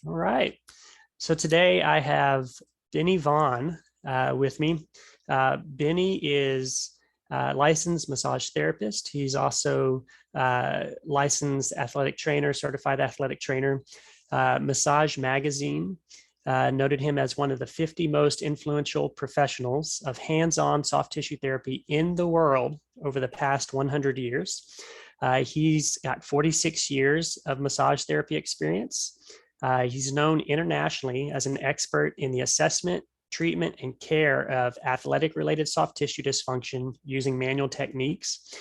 All right. So today I have Benny Vaughn with me. Benny is a licensed massage therapist. He's also licensed athletic trainer, certified athletic trainer. Massage Magazine noted him as one of the 50 most influential professionals of hands-on soft tissue therapy in the world over the past 100 years. He's got 46 years of massage therapy experience. He's known internationally as an expert in the assessment, treatment, and care of athletic-related soft tissue dysfunction using manual techniques.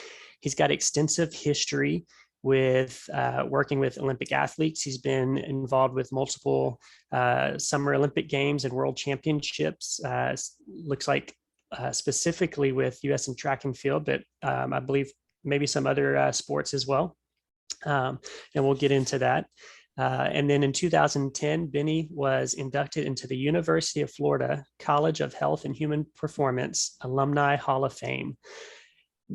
He's got extensive history with working with Olympic athletes. He's been involved with multiple Summer Olympic Games and World Championships. Looks like specifically with U.S. in track and field, but I believe maybe some other sports as well. And we'll get into that. And then in 2010, Benny was inducted into the University of Florida College of Health and Human Performance Alumni Hall of Fame.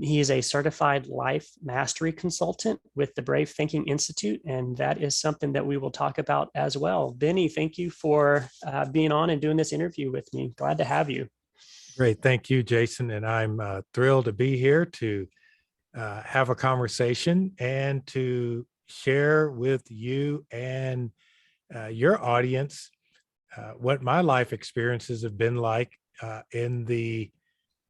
He is a certified life mastery consultant with the Brave Thinking Institute, and that is something that we will talk about as well. Benny, thank you for being on and doing this interview with me. Glad to have you. Great. Thank you, Jason. And I'm thrilled to be here to have a conversation and to share with you and your audience what my life experiences have been like in the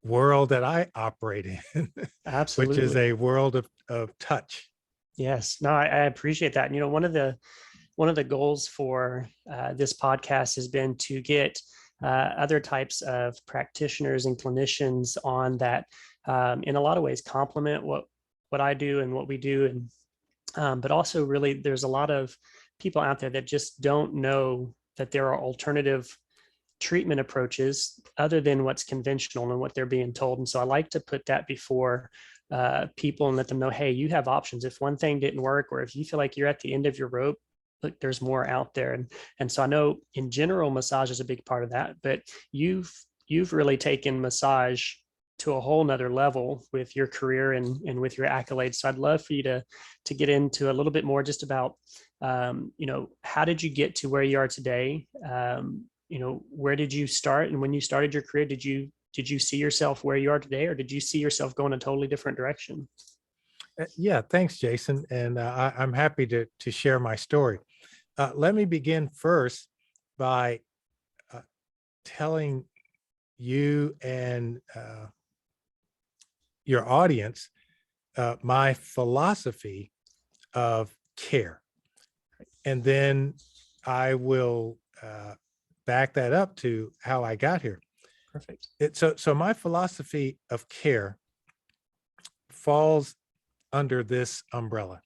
world that I operate in, Absolutely. which is a world of touch. Yes, no, I appreciate that. And, one of the goals for this podcast has been to get other types of practitioners and clinicians on that in a lot of ways complement what I do and what we do. And but also really there's a lot of people out there that just don't know that there are alternative treatment approaches other than what's conventional and what they're being told. And so I like to put that before people and let them know, hey, you have options. If one thing didn't work, or if you feel like you're at the end of your rope, look, there's more out there. And so I know in general, massage is a big part of that, but you've really taken massage to a whole nother level with your career and with your accolades. So I'd love for you to get into a little bit more just about, how did you get to where you are today? Where did you start? And when you started your career, did you see yourself where you are today, or did you see yourself going a totally different direction? Yeah, thanks, Jason. And I'm happy to share my story. Let me begin first by telling you and your audience my philosophy of care. And then I will back that up to how I got here. Perfect. So my philosophy of care falls under this umbrella.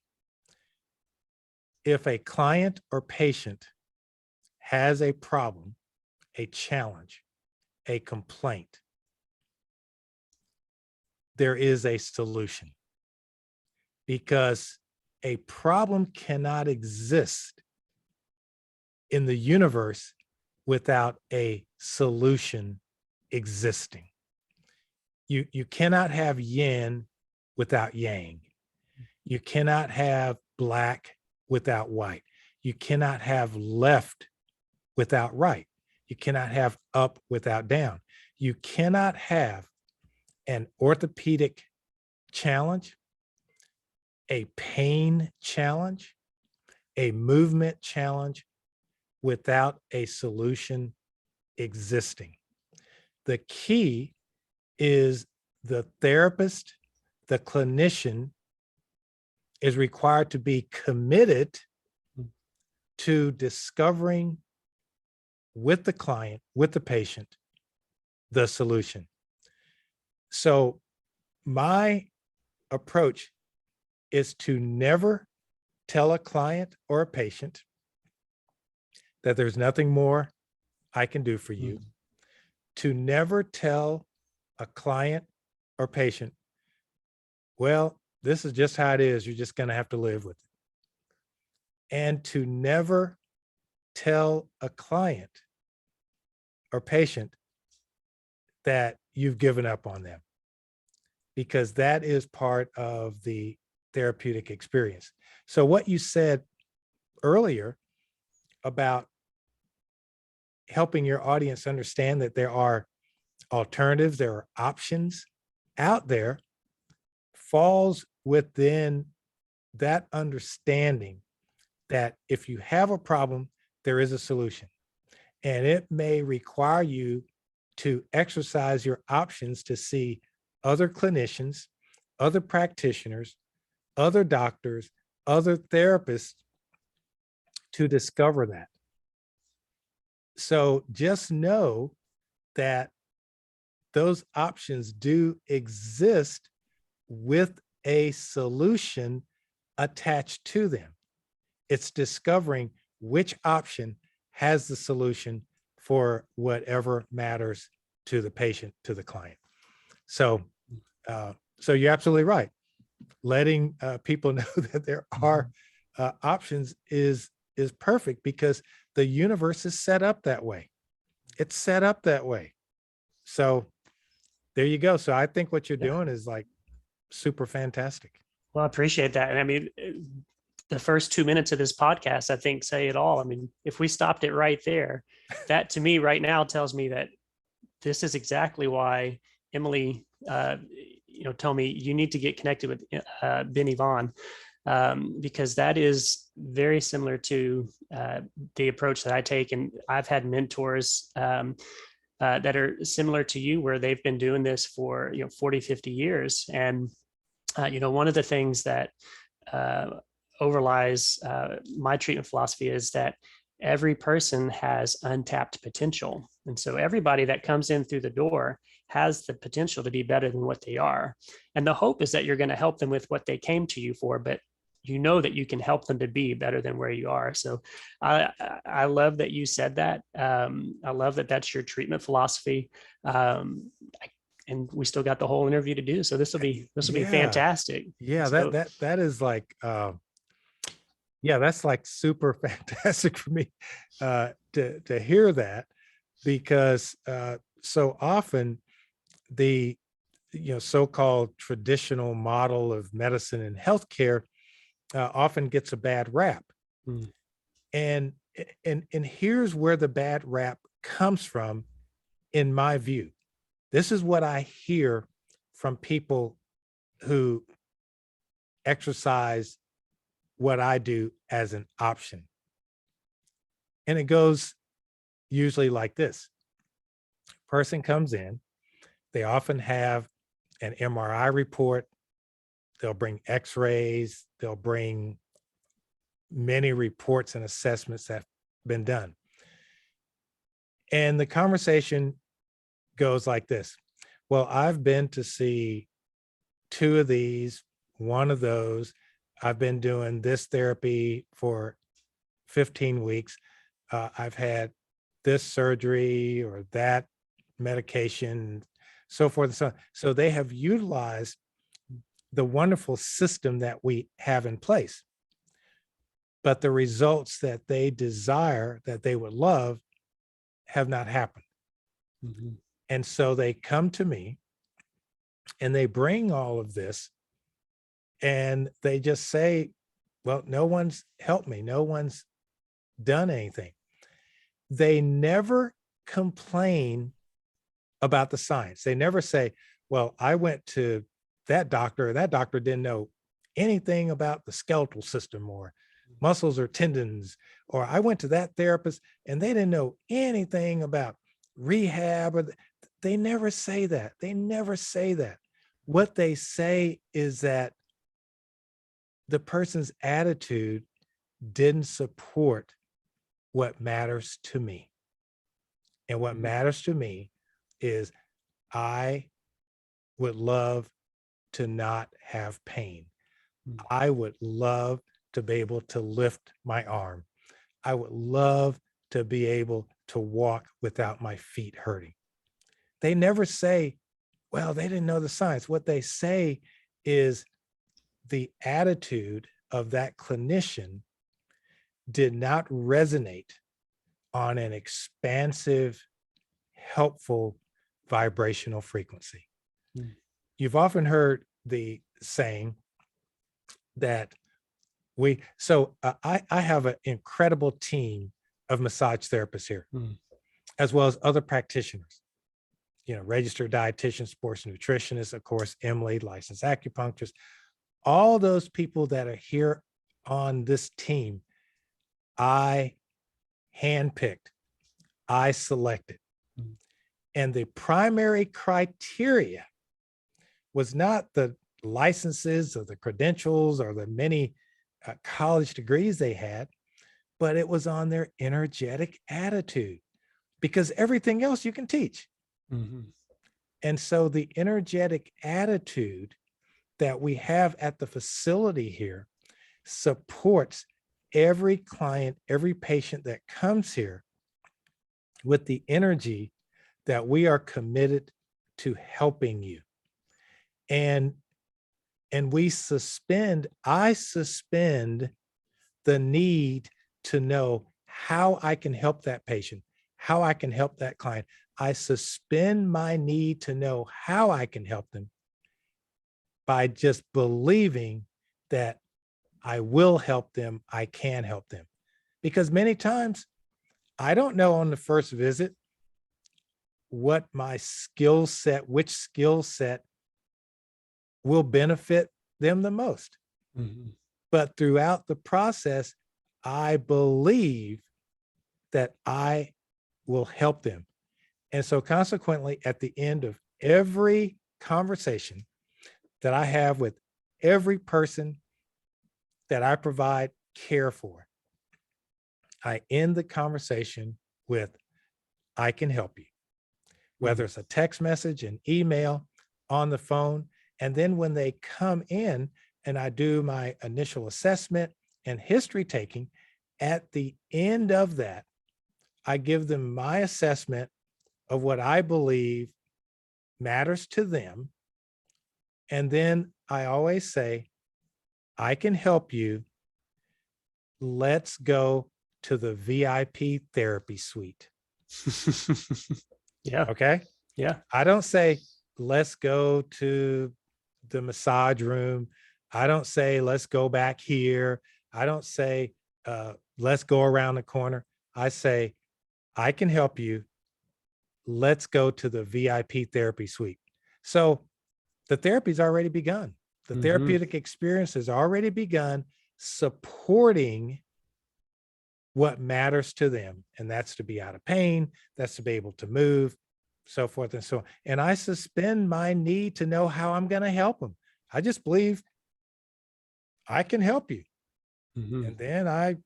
If a client or patient has a problem, a challenge, a complaint, there is a solution, because a problem cannot exist in the universe without a solution existing. You cannot have yin without yang. You cannot have black without white. You cannot have left without right. You cannot have up without down. You cannot have an orthopedic challenge, a pain challenge, a movement challenge without a solution existing. The key is the therapist, the clinician is required to be committed to discovering with the client, with the patient, the solution. So my approach is to never tell a client or a patient that there's nothing more I can do for you, to never tell a client or patient, well, this is just how it is, you're just going to have to live with it. And to never tell a client or patient that you've given up on them, because that is part of the therapeutic experience. So what you said earlier about helping your audience understand that there are alternatives, there are options out there, falls within that understanding that if you have a problem, there is a solution. And it may require you to exercise your options to see other clinicians, other practitioners, other doctors, other therapists to discover that. So just know that those options do exist with a solution attached to them. It's discovering which option has the solution for whatever matters to the patient, to the client. So, so you're absolutely right. Letting people know that there are options is perfect, because the universe is set up that way. It's set up that way. So there you go. So I think what you're doing is like super fantastic. Well, I appreciate that. And I mean, the first 2 minutes of this podcast, I think, say it all. I mean, if we stopped it right there, that to me right now tells me that this is exactly why Emily, told me you need to get connected with Benny Vaughn, because that is very similar to the approach that I take. And I've had mentors that are similar to you, where they've been doing this for 40, 50 years. And one of the things that overlies my treatment philosophy is that every person has untapped potential. And so everybody that comes in through the door has the potential to be better than what they are. And the hope is that you're going to help them with what they came to you for, but you know that you can help them to be better than where you are. So I love that you said that. I love that that's your treatment philosophy. And we still got the whole interview to do. So this will be fantastic. Yeah, So, that is like yeah, that's like super fantastic for me to hear that, because so often the so-called traditional model of medicine and healthcare often gets a bad rap. mm, And here's where the bad rap comes from, in my view. This is what I hear from people who exercise what I do as an option. And it goes usually like this. Person comes in, they often have an MRI report, they'll bring x-rays, they'll bring many reports and assessments that have been done. And the conversation goes like this. Well, I've been to see 2 of these, 1 of those. I've been doing this therapy for 15 weeks. I've had this surgery or that medication, so forth and so on. So they have utilized the wonderful system that we have in place. But the results that they desire, that they would love, have not happened. mm-hmm. And so they come to me and they bring all of this, and they just say, well, no one's helped me. No one's done anything. They never complain about the science. They never say, well, I went to that doctor didn't know anything about the skeletal system or muscles or tendons, or I went to that therapist and they didn't know anything about rehab. Or they never say that. They never say that. What they say is that the person's attitude didn't support what matters to me. And what matters to me is I would love to not have pain. I would love to be able to lift my arm. I would love to be able to walk without my feet hurting. They never say, well, they didn't know the science. What they say is the attitude of that clinician did not resonate on an expansive, helpful vibrational frequency. Mm. You've often heard the saying that I have an incredible team of massage therapists here, Mm. as well as other practitioners, registered dietitians, sports nutritionists, of course, Emily, licensed acupuncturist, all those people that are here on this team, I handpicked, I selected. Mm. And the primary criteria was not the licenses or the credentials or the many college degrees they had, but it was on their energetic attitude, because everything else you can teach. Mhm. And so the energetic attitude that we have at the facility here supports every client, every patient that comes here with the energy that we are committed to helping you. And I suspend the need to know how I can help that patient, how I can help that client. I suspend my need to know how I can help them by just believing that I will help them, I can help them. Because many times I don't know on the first visit what my skill set, which skill set will benefit them the most. Mhm. But throughout the process, I believe that I will help them. And so consequently, at the end of every conversation that I have with every person that I provide care for, I end the conversation with, I can help you, whether Mhm. it's a text message, an email, on the phone. And then when they come in and I do my initial assessment and history taking, at the end of that, I give them my assessment of what I believe matters to them. And then I always say, I can help you. Let's go to the VIP therapy suite. Yeah. Okay. Yeah. I don't say, let's go to the massage room. I don't say, let's go back here. I don't say, let's go around the corner. I say, I can help you. Let's go to the VIP therapy suite. So the therapy's already begun. The Mhm. therapeutic experience has already begun supporting what matters to them. And that's to be out of pain, that's to be able to move, so forth and so on. And I suspend my need to know how I'm going to help them. I just believe I can help you. Mhm. And then I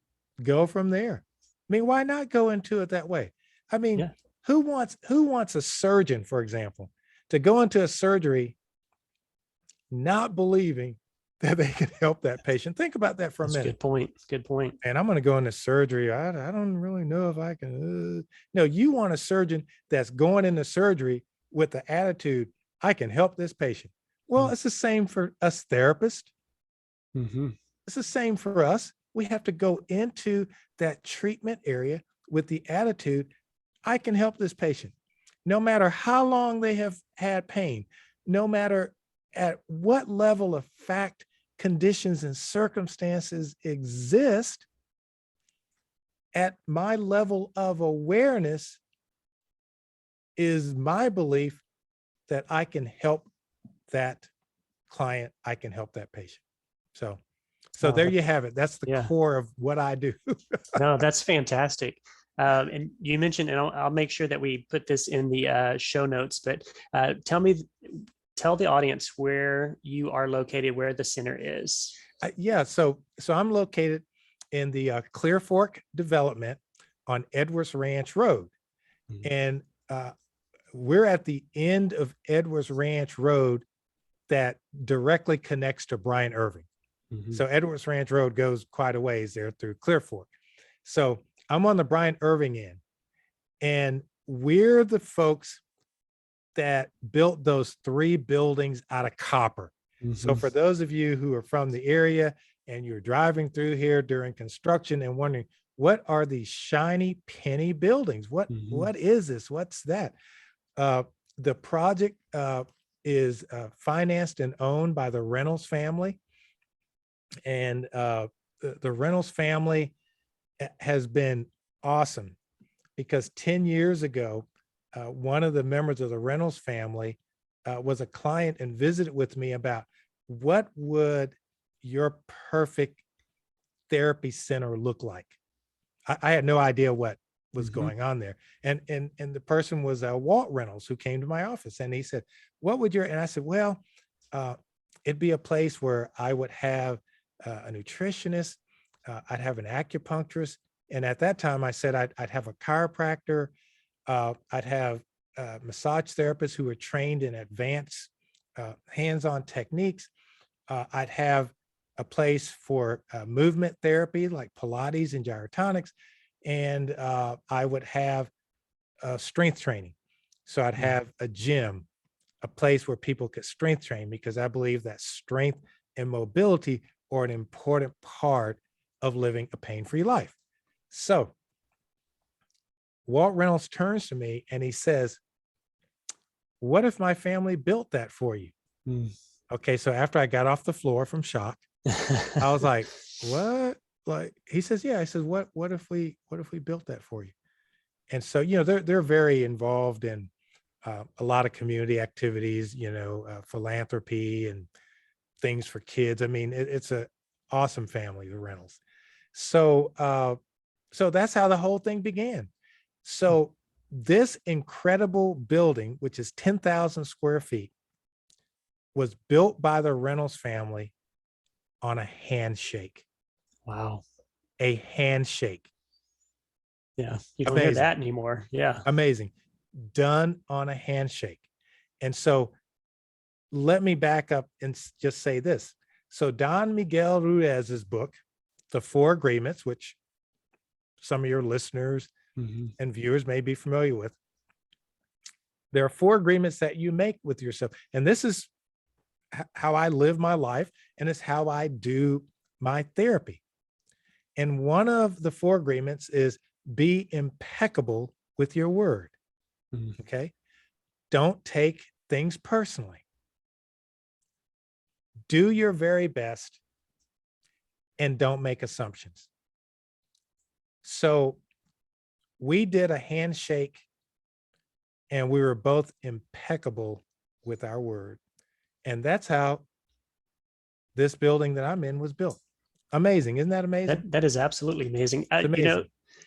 go from there. I mean, why not go into it that way? I mean, Yeah. who wants a surgeon, for example, to go into a surgery not believing that they can help that patient? Think about that for a That's a minute. good point. Good point. And I'm going to go into surgery. I don't really know if I can. No, you want a surgeon that's going into surgery with the attitude, I can help this patient. Well, it's the same for us therapists. Mhm. It's the same for us. We have to go into that treatment area with the attitude, I can help this patient. No matter how long they have had pain, no matter at what level of fact, conditions, and circumstances exist, at my level of awareness is my belief that I can help that client, I can help that patient. So Oh, there you have it. That's the yeah. core of what I do. No, that's fantastic. And you mentioned, and I'll make sure that we put this in the show notes, but tell the audience where you are located, where the center is. Yeah, so I'm located in the Clear Fork development on Edwards Ranch Road. Mhm. And we're at the end of Edwards Ranch Road that directly connects to Bryant Irving. Mhm. So Edwards Ranch Road goes quite a ways there through Clear Fork. So I'm on the Bryant Irving end, and we're the folks that built those 3 buildings out of copper. So Mhm. for those of you who are from the area and you're driving through here during construction and wondering, what are these shiny penny buildings? What Mhm. what is this? What's that? The project is financed and owned by the Reynolds family. And the Reynolds family has been awesome because 10 years ago, one of the members of the Reynolds family was a client and visited with me about what would your perfect therapy center look like. I had no idea what was Mm-hmm. going on there. And the person was Walt Reynolds who came to my office and he said, what would your, and I said, well, uh, it'd be a place where I would have a nutritionist, I'd have an acupuncturist. And at that time I said, I'd have a chiropractor, I'd have massage therapists who were trained in advanced hands-on techniques. I'd have a place for movement therapy like Pilates and gyrotonics. And I would have strength training. So I'd have a gym, a place where people could strength train because I believe that strength and mobility are an important part of living a pain-free life. So Walt Reynolds turns to me and he says, what if my family built that for you? Mm. Okay, so after I got off the floor from shock, I was like, what? Like he says, yeah. I said, what if we built that for you? And so, they're very involved in a lot of community activities, philanthropy and things for kids. I mean, it's a awesome family, the Reynolds. So that's how the whole thing began. So this incredible building, which is 10,000 square feet, was built by the Reynolds family on a handshake. Wow. A handshake. Yeah. You don't hear Amazing. that anymore. Yeah. Amazing. Done on a handshake. And so let me back up and just say this. So Don Miguel Ruiz's book, The Four Agreements, which some of your listeners Mm-hmm. and viewers may be familiar with, there are four agreements that you make with yourself. And this is how I live my life, and it's how I do my therapy. And one of the four agreements is be impeccable with your word. Mm-hmm. Okay. Don't take things personally. Do your very best and don't make assumptions. So we did a handshake and we were both impeccable with our word. And that's how this building that I'm in was built. Amazing. Isn't that amazing? That is absolutely amazing. It's amazing.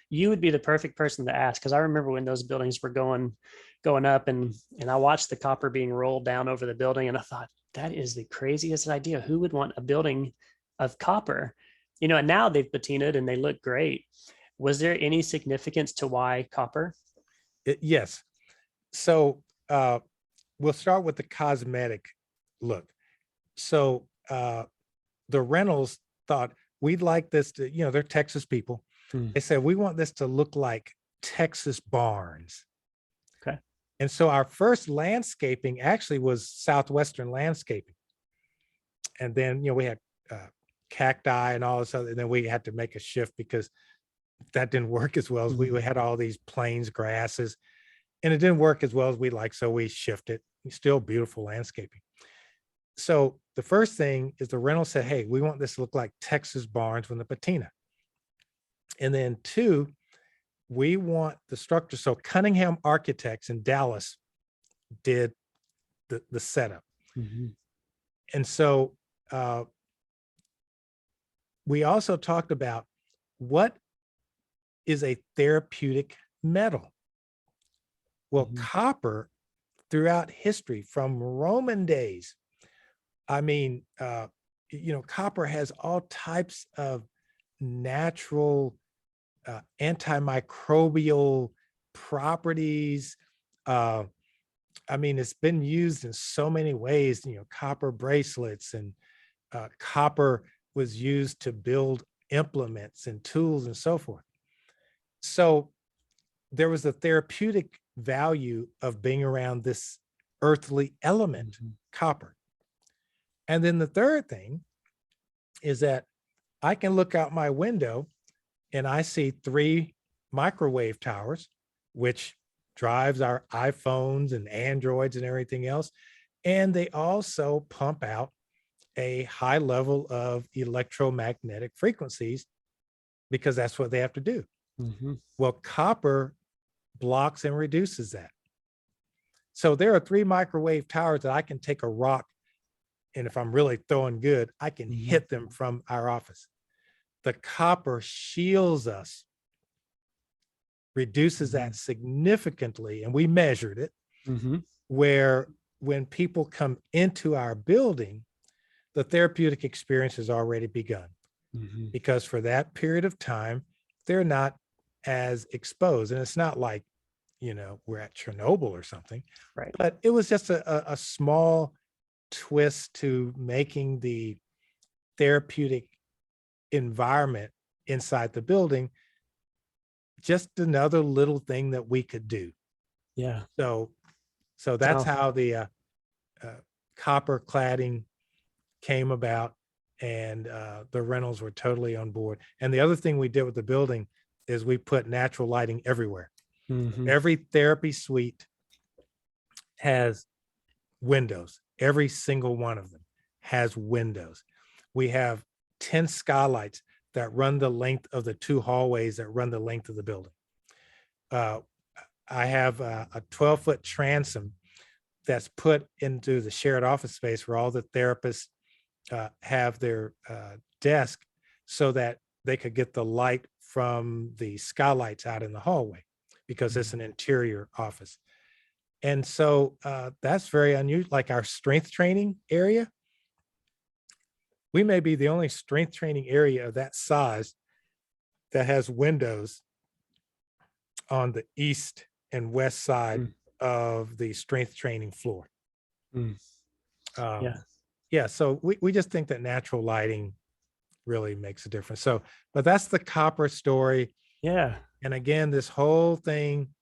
You would be the perfect person to ask because I remember when those buildings were going up and I watched the copper being rolled down over the building and I thought that is the craziest idea. Who would want a building of copper? And now they've patinaed and they look great. Was there any significance to why copper? Yes. So we'll start with the cosmetic look. So the Reynolds thought we'd like this to, they're Texas people. Hmm. They said, we want this to look like Texas barns. Okay. And so our first landscaping actually was Southwestern landscaping. And then, we had cacti and all this other, and then we had to make a shift because that didn't work as well as we had all these plains grasses and it didn't work as well as we like. So we shifted. Still beautiful landscaping. So the first thing is the Reynolds said, hey, we want this to look like Texas barns with the patina. And then two, we want the structure. So Cunningham Architects in Dallas did the setup. Mm-hmm. And so we also talked about what is a therapeutic metal. Well, Mm-hmm. copper throughout history from Roman days, I mean, copper has all types of natural antimicrobial properties. I mean, it's been used in so many ways, copper bracelets and copper was used to build implements and tools and so forth. So there was a therapeutic value of being around this earthly element, Mm-hmm. copper. And then the third thing is that I can look out my window and I see 3 microwave towers, which drives our iPhones and Androids and everything else. And they also pump out a high level of electromagnetic frequencies because that's what they have to do. Mhm. Well, copper blocks and reduces that. So there are 3 microwave towers that I can take a rock, and if I'm really throwing good, I can Mhm. hit them from our office. The copper shields us, reduces that Mhm. significantly, and we measured it, Mhm. where when people come into our building, the therapeutic experience has already begun, Mhm. because for that period of time, they're not as exposed. And it's not like, we're at Chernobyl or something, Right. but it was just a small twist to making the therapeutic environment inside the building just another little thing that we could do. Yeah. So, so that's Oh. how the uh, copper cladding came about, and the rentals were totally on board. And the other thing we did with the building is we put natural lighting everywhere. Mhm. Every therapy suite has windows. Every single one of them has windows. We have 10 skylights that run the length of the 2 hallways that run the length of the building. Uh, I have a 12-foot transom that's put into the shared office space where all the therapists have their desk, so that they could get the light from the skylights out in the hallway, because it's Mhm. an interior office. And so that's very unusual. Like our strength training area, we may be the only strength training area of that size that has windows on the east and west side Mm. of the strength training floor. Mm. Yeah. Um, yeah, so we just think that natural lighting really makes a difference. So, but that's the copper story. Yeah. And again, this whole thing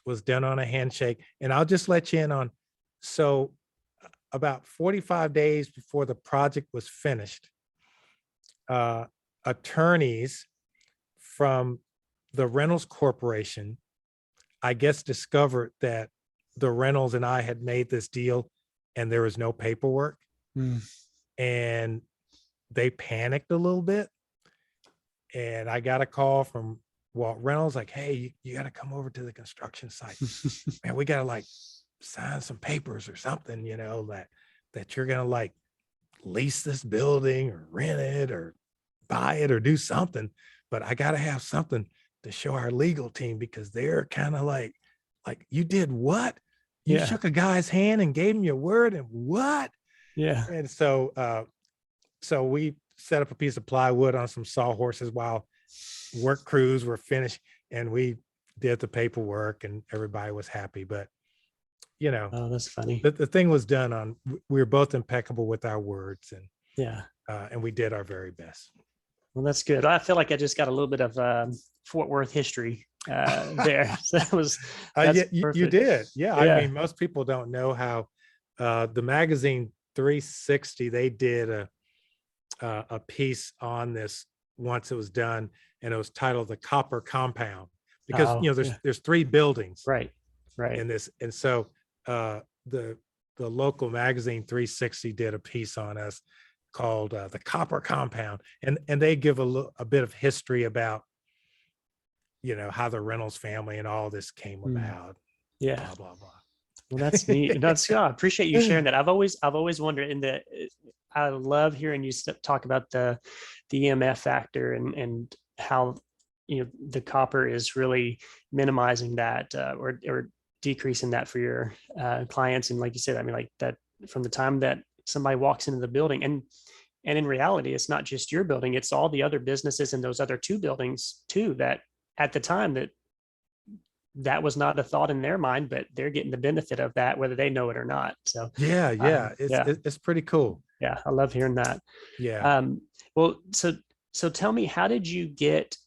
was done on a handshake. And I'll just let you in on, so about 45 days before the project was finished, uh, attorneys from the Reynolds Corporation, I guess, discovered that the Reynolds and I had made this deal and there was no paperwork. Mm. And they panicked a little bit. And I got a call from Walt Reynolds, like, hey, you got to come over to the construction site. Man, we got to like sign some papers or something, that you're going to like lease this building or rent it or buy it or do something. But I got to have something to show our legal team, because they're kind of like, you did what? You Yeah. shook a guy's hand and gave him your word, and what? Yeah. And so, so we set up a piece of plywood on some sawhorses while work crews were finished, and we did the paperwork and everybody was happy. But, you know, Oh, that's funny. the thing was done on, we were both impeccable with our words, Yeah. and we did our very best. Well, that's good. I feel like I just got a little bit of Fort Worth history there. So that's Yeah, you perfect. did. Yeah. I Yeah. mean, most people don't know how the magazine 360, they did a piece on this once it was done, and it was titled The Copper Compound, because, Oh, yeah. there's 3 buildings Right. Right. in this. And so the local magazine 360 did a piece on us called The Copper Compound, and they give a bit of history about, how the Reynolds family and all this came Mm. about, Yeah. blah blah Well, that's neat. That's yeah. I appreciate you sharing that. I've always wondered in the. I love hearing you talk about the EMF factor and how the copper is really minimizing that or decreasing that for your clients. And like you said, I mean, like that from the time that somebody walks into the building, and in reality, it's not just your building; it's all the other businesses in those other 2 buildings too. That at the time that was not a thought in their mind, but they're getting the benefit of that, whether they know it or not. So, Yeah, yeah, yeah, it's pretty cool. yeah, I love hearing that. Yeah. Um, well, so tell me, how did you get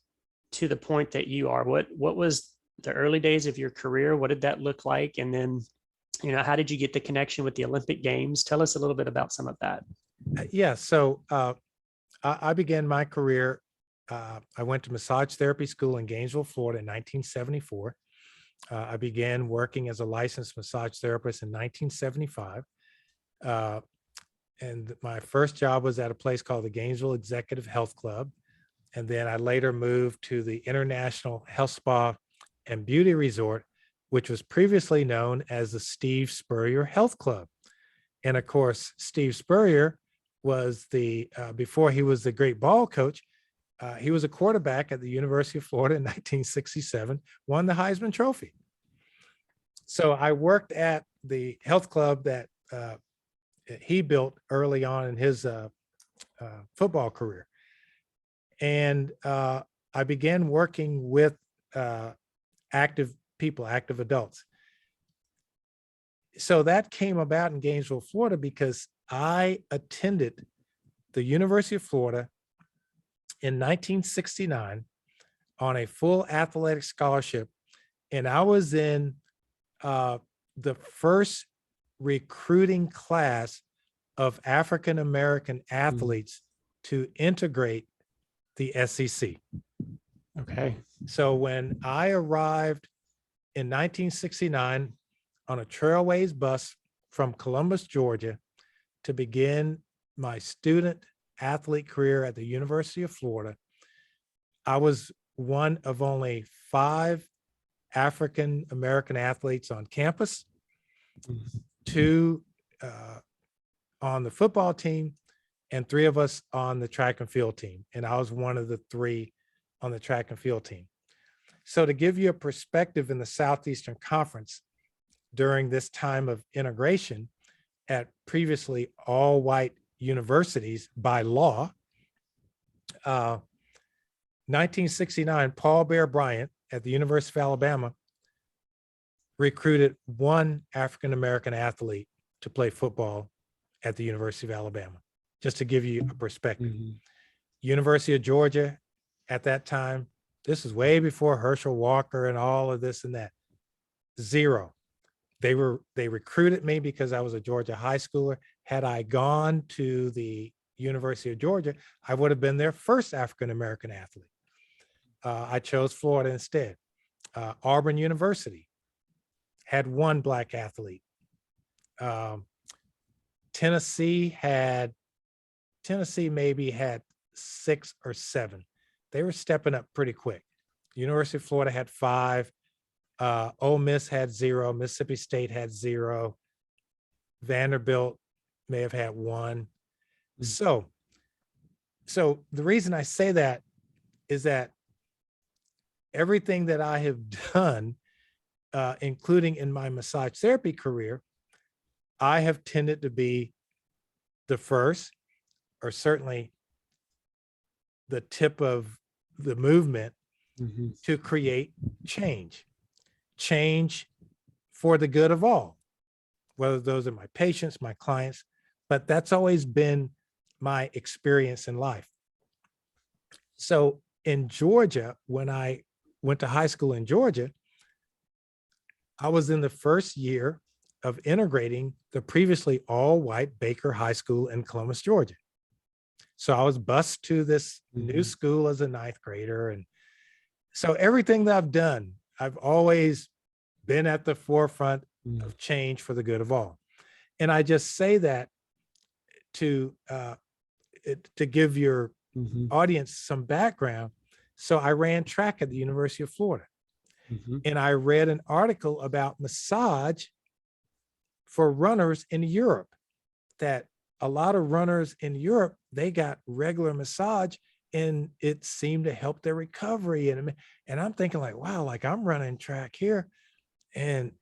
to the point that you are? What was the early days of your career? What did that look like? And then, how did you get the connection with the Olympic Games? Tell us a little bit about some of that. Yeah, so I began my career. I went to massage therapy school in Gainesville, Florida in 1974. I began working as a licensed massage therapist in 1975. And my first job was at a place called the Gainesville Executive Health Club. And then I later moved to the International Health Spa and Beauty Resort, which was previously known as the Steve Spurrier Health Club. And of course, Steve Spurrier was before he was the great ball coach, he was a quarterback at the University of Florida in 1967, won the Heisman Trophy. So I worked at the health club that he built early on in his football career. And I began working with active people, active adults. So that came about in Gainesville, Florida, because I attended the University of Florida in 1969 on a full athletic scholarship. And I was in the first recruiting class of African-American athletes to integrate the SEC. Okay. So when I arrived in 1969 on a Trailways bus from Columbus, Georgia, to begin my student athlete career at the University of Florida, I was one of only 5 African-American athletes on campus, 2 on the football team, and 3 of us on the track and field team. And I was one of the 3 on the track and field team. So to give you a perspective in the Southeastern Conference during this time of integration at previously all white universities by law, 1969, Paul Bear Bryant at the University of Alabama recruited 1 African-American athlete to play football at the University of Alabama, just to give you a perspective. University of Georgia at that time, this is way before Herschel Walker and all of this and that, 0. They recruited me because I was a Georgia high schooler. Had I gone to the University of Georgia, I would have been their first African-American athlete. I chose Florida instead. Auburn University had 1 Black athlete. Tennessee maybe had 6 or 7. They were stepping up pretty quick. University of Florida had 5. Ole Miss had 0. Mississippi State had 0. Vanderbilt may have had 1. So the reason I say that is that everything that I have done, including in my massage therapy career, I have tended to be the first, or certainly the tip of the movement to create change for the good of all, whether those are my patients, my clients, but that's always been my experience in life. So in Georgia, when I went to high school in Georgia, I was in the first year of integrating the previously all-white Baker High School in Columbus, Georgia. So I was bused to this new school as a 9th grader. And so everything that I've done, I've always been at the forefront of change for the good of all. And I just say that to give your audience some background. So I ran track at the University of Florida. And I read an article about massage for runners in Europe, that a lot of runners in Europe, they got regular massage and it seemed to help their recovery. And I'm thinking like, wow, like I'm running track here and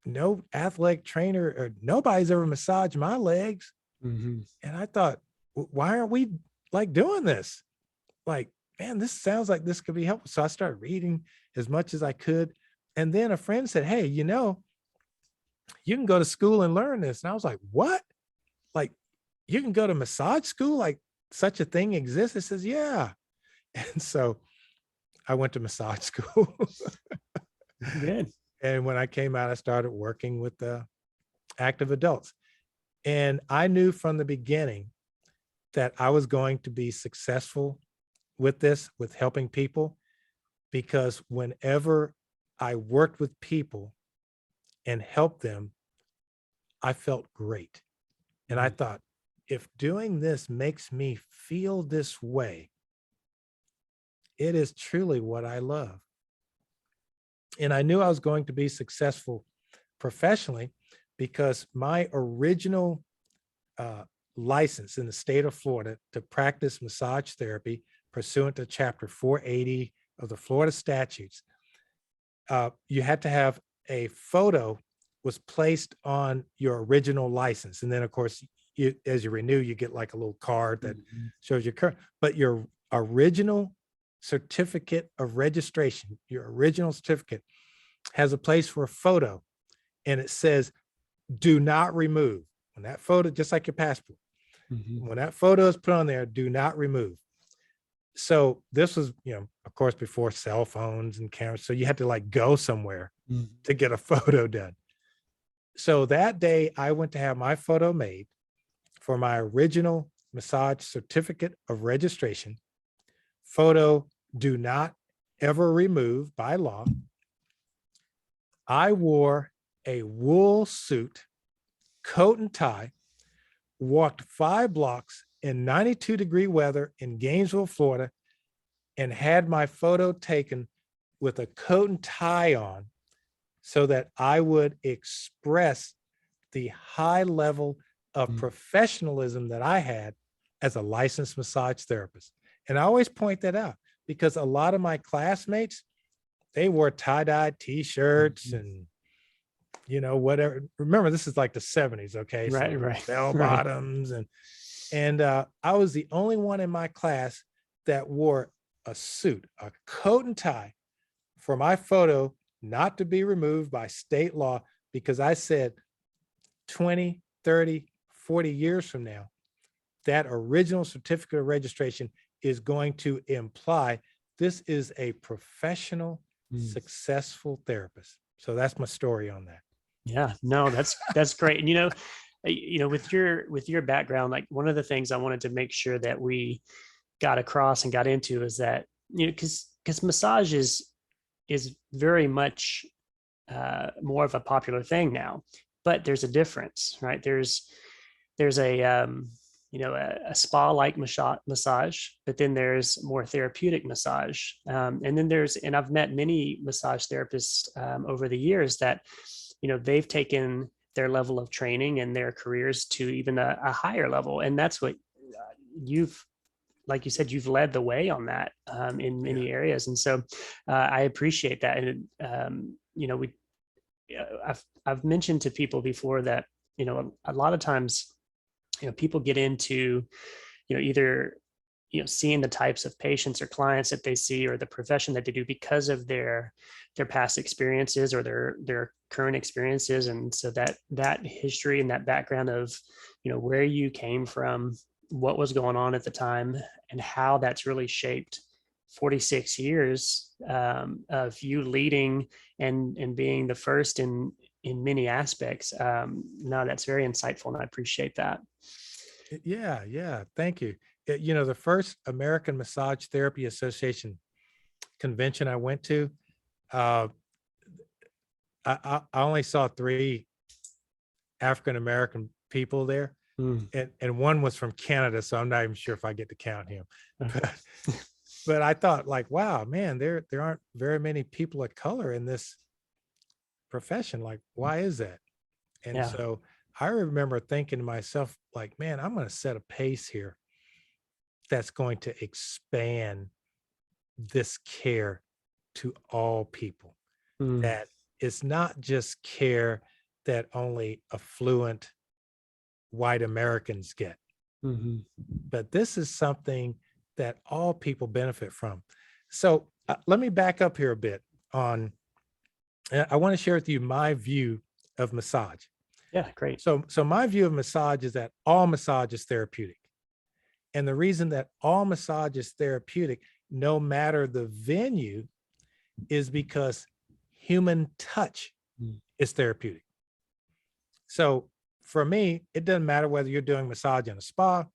no athletic trainer or nobody's ever massaged my legs. And I thought, why aren't we like doing this? Like, man, this sounds like this could be helpful. So I started reading as much as I could. And then a friend said, hey, you can go to school and learn this. And I was like, what? Like, you can go to massage school? Like, such a thing exists? It says, yeah. And so I went to massage school. Good. And when I came out, I started working with the active adults. And I knew from the beginning that I was going to be successful with this, with helping people, because whenever I worked with people and helped them, I felt great. And I thought, if doing this makes me feel this way, it is truly what I love. And I knew I was going to be successful professionally because my original uh, license in the state of Florida to practice massage therapy pursuant to Chapter 480 of the Florida statutes, you had to have a photo was placed on your original license. And then, of course, as you renew, you get like a little card that shows your current, but your original certificate of registration, your original certificate has a place for a photo, and it says, do not remove. When that photo, just like your passport, when that photo is put on there, do not remove. So this was, of course, before cell phones and cameras. So you had to like go somewhere to get a photo done. So that day I went to have my photo made for my original massage certificate of registration. Photo, do not ever remove by law. I wore a wool suit, coat and tie, walked 5 blocks in 92-degree weather in Gainesville, Florida, and had my photo taken with a coat and tie on so that I would express the high level of professionalism that I had as a licensed massage therapist. And I always point that out because a lot of my classmates, they wore tie-dye t-shirts and whatever. Remember, this is like the 70s, okay? So Right. bell Right. bottoms and I was the only one in my class that wore a suit, a coat and tie for my photo not to be removed by state law, because I said 20, 30, 40 years from now, that original certificate of registration is going to imply this is a professional, successful therapist. So that's my story on that. Yeah, no, that's great. And with your background, like one of the things I wanted to make sure that we got across and got into is that, because massage is very much more of a popular thing now, but there's a difference, right? There's a spa like massage, but then there's more therapeutic massage, and then and I've met many massage therapists over the years that they've taken their level of training and their careers to even a higher level, and that's what you've, like you said, you've led the way on that in many areas. And so I appreciate that. And I've mentioned to people before that a lot of times people get into either seeing the types of patients or clients that they see or the profession that they do because of their past experiences or their current experiences. And so that history and that background of where you came from, what was going on at the time, and how that's really shaped 46 years of you leading and being the first in many aspects. No, that's very insightful, and I appreciate that. Yeah. Thank you. The first American Massage Therapy Association convention I went to, I only saw 3 African-American people there. And one was from Canada, so I'm not even sure if I get to count him. But I thought, like, wow, man, there aren't very many people of color in this profession. Like, why is that? And Yeah. so I remember thinking to myself, like, man, I'm going to set a pace here that's going to expand this care to all people. That it's not just care that only affluent white Americans get, but this is something that all people benefit from. So let me back up here a bit on, I want to share with you my view of massage. Yeah, great. So my view of massage is that all massage is therapeutic. And the reason that all massage is therapeutic, no matter the venue, is because human touch is therapeutic. So for me, it doesn't matter whether you're doing massage in a spa,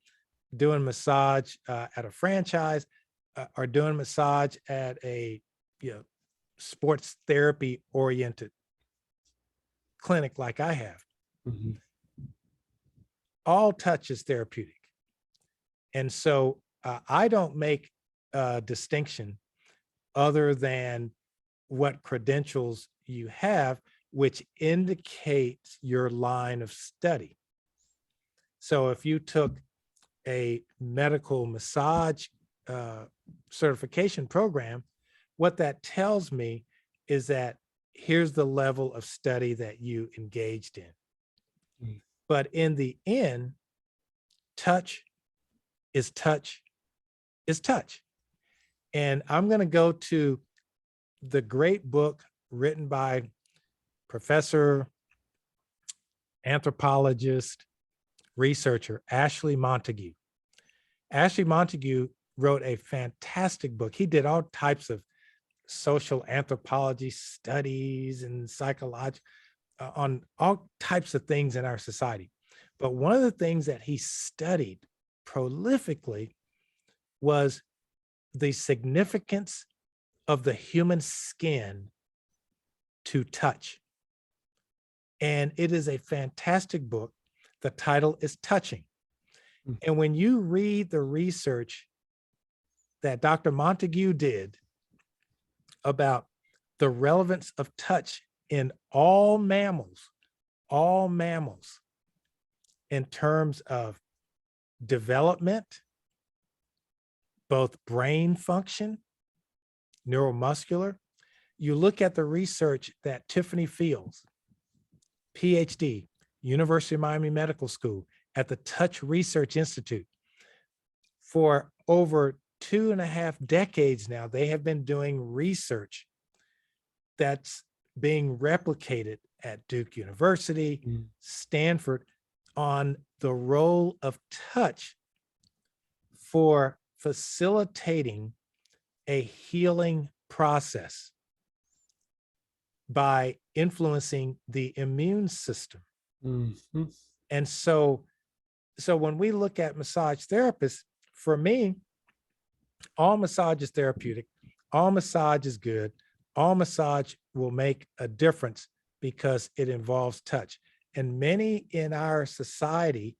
doing massage at a franchise, or doing massage at a sports therapy oriented clinic like I have. All touch is therapeutic. And so I don't make a distinction other than what credentials you have, which indicates your line of study. So if you took a medical massage certification program, what that tells me is that here's the level of study that you engaged in. Mm. But in the end, touch is touch is touch. And I'm going to go to the great book written by professor, anthropologist, researcher, Ashley Montagu. Ashley Montagu wrote a fantastic book. He did all types of social anthropology studies and psychology on all types of things in our society. But one of the things that he studied prolifically was the significance of the human skin to touch. And it is a fantastic book. The title is Touching. Mm. And when you read the research that Dr. Montagu did about the relevance of touch in all mammals in terms of development, both brain function, neuromuscular. You look at the research that Tiffany Fields, PhD, University of Miami Medical School, at the Touch Research Institute. For over 2.5 decades now, they have been doing research that's being replicated at Duke University, Stanford, on the role of touch for facilitating a healing process by influencing the immune system. Mm-hmm. And so when we look at massage therapists, for me, all massage is therapeutic, all massage is good, all massage will make a difference because it involves touch. And many in our society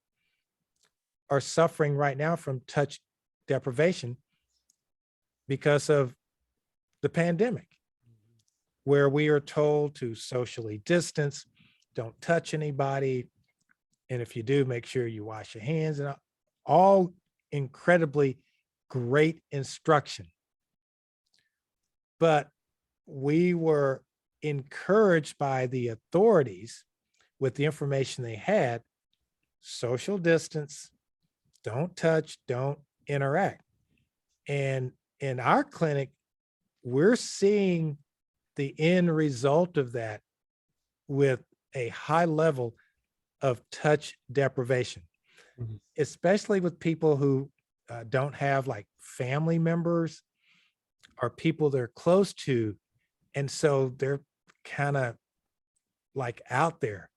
are suffering right now from touch deprivation because of the pandemic, where we are told to socially distance, don't touch anybody. And if you do, make sure you wash your hands, and all incredibly great instruction. But we were encouraged by the authorities with the information they had: social distance, don't touch, don't interact. And in our clinic, we're seeing the end result of that with a high level of touch deprivation, Mm-hmm. especially with people who don't have like family members or people they're close to. And so they're kind of like out there.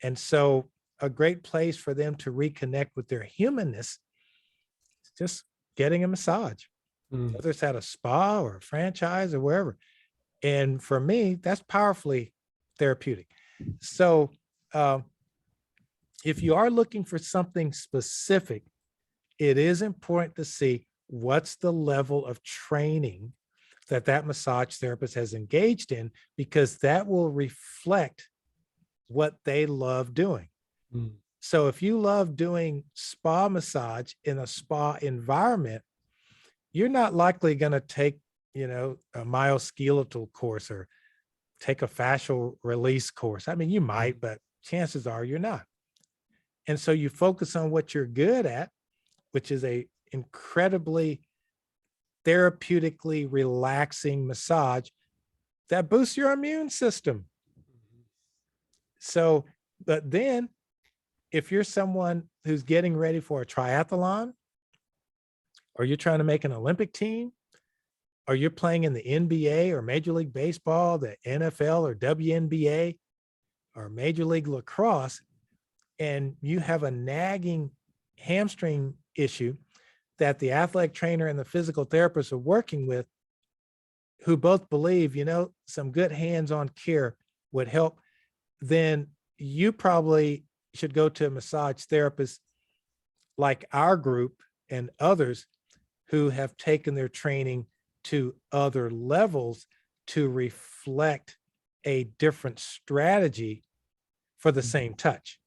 And so a great place for them to reconnect with their humanness is just getting a massage, Mm. whether it's at a spa or a franchise or wherever. And for me, that's powerfully therapeutic. So if you are looking for something specific, it is important to see what's the level of training that that massage therapist has engaged in, because that will reflect what they love doing. Mm. So if you love doing spa massage in a spa environment, you're not likely going to take, a myoskeletal course or take a fascial release course. I mean, you might, but chances are you're not. And so you focus on what you're good at, which is a incredibly therapeutically relaxing massage that boosts your immune system. So, but then if you're someone who's getting ready for a triathlon, or you're trying to make an Olympic team, or you're playing in the NBA or Major League Baseball, the NFL or WNBA, or Major League Lacrosse, and you have a nagging hamstring issue that the athletic trainer and the physical therapist are working with, who both believe, some good hands-on care would help, then you probably should go to a massage therapist like our group and others who have taken their training to other levels to reflect a different strategy for the same touch,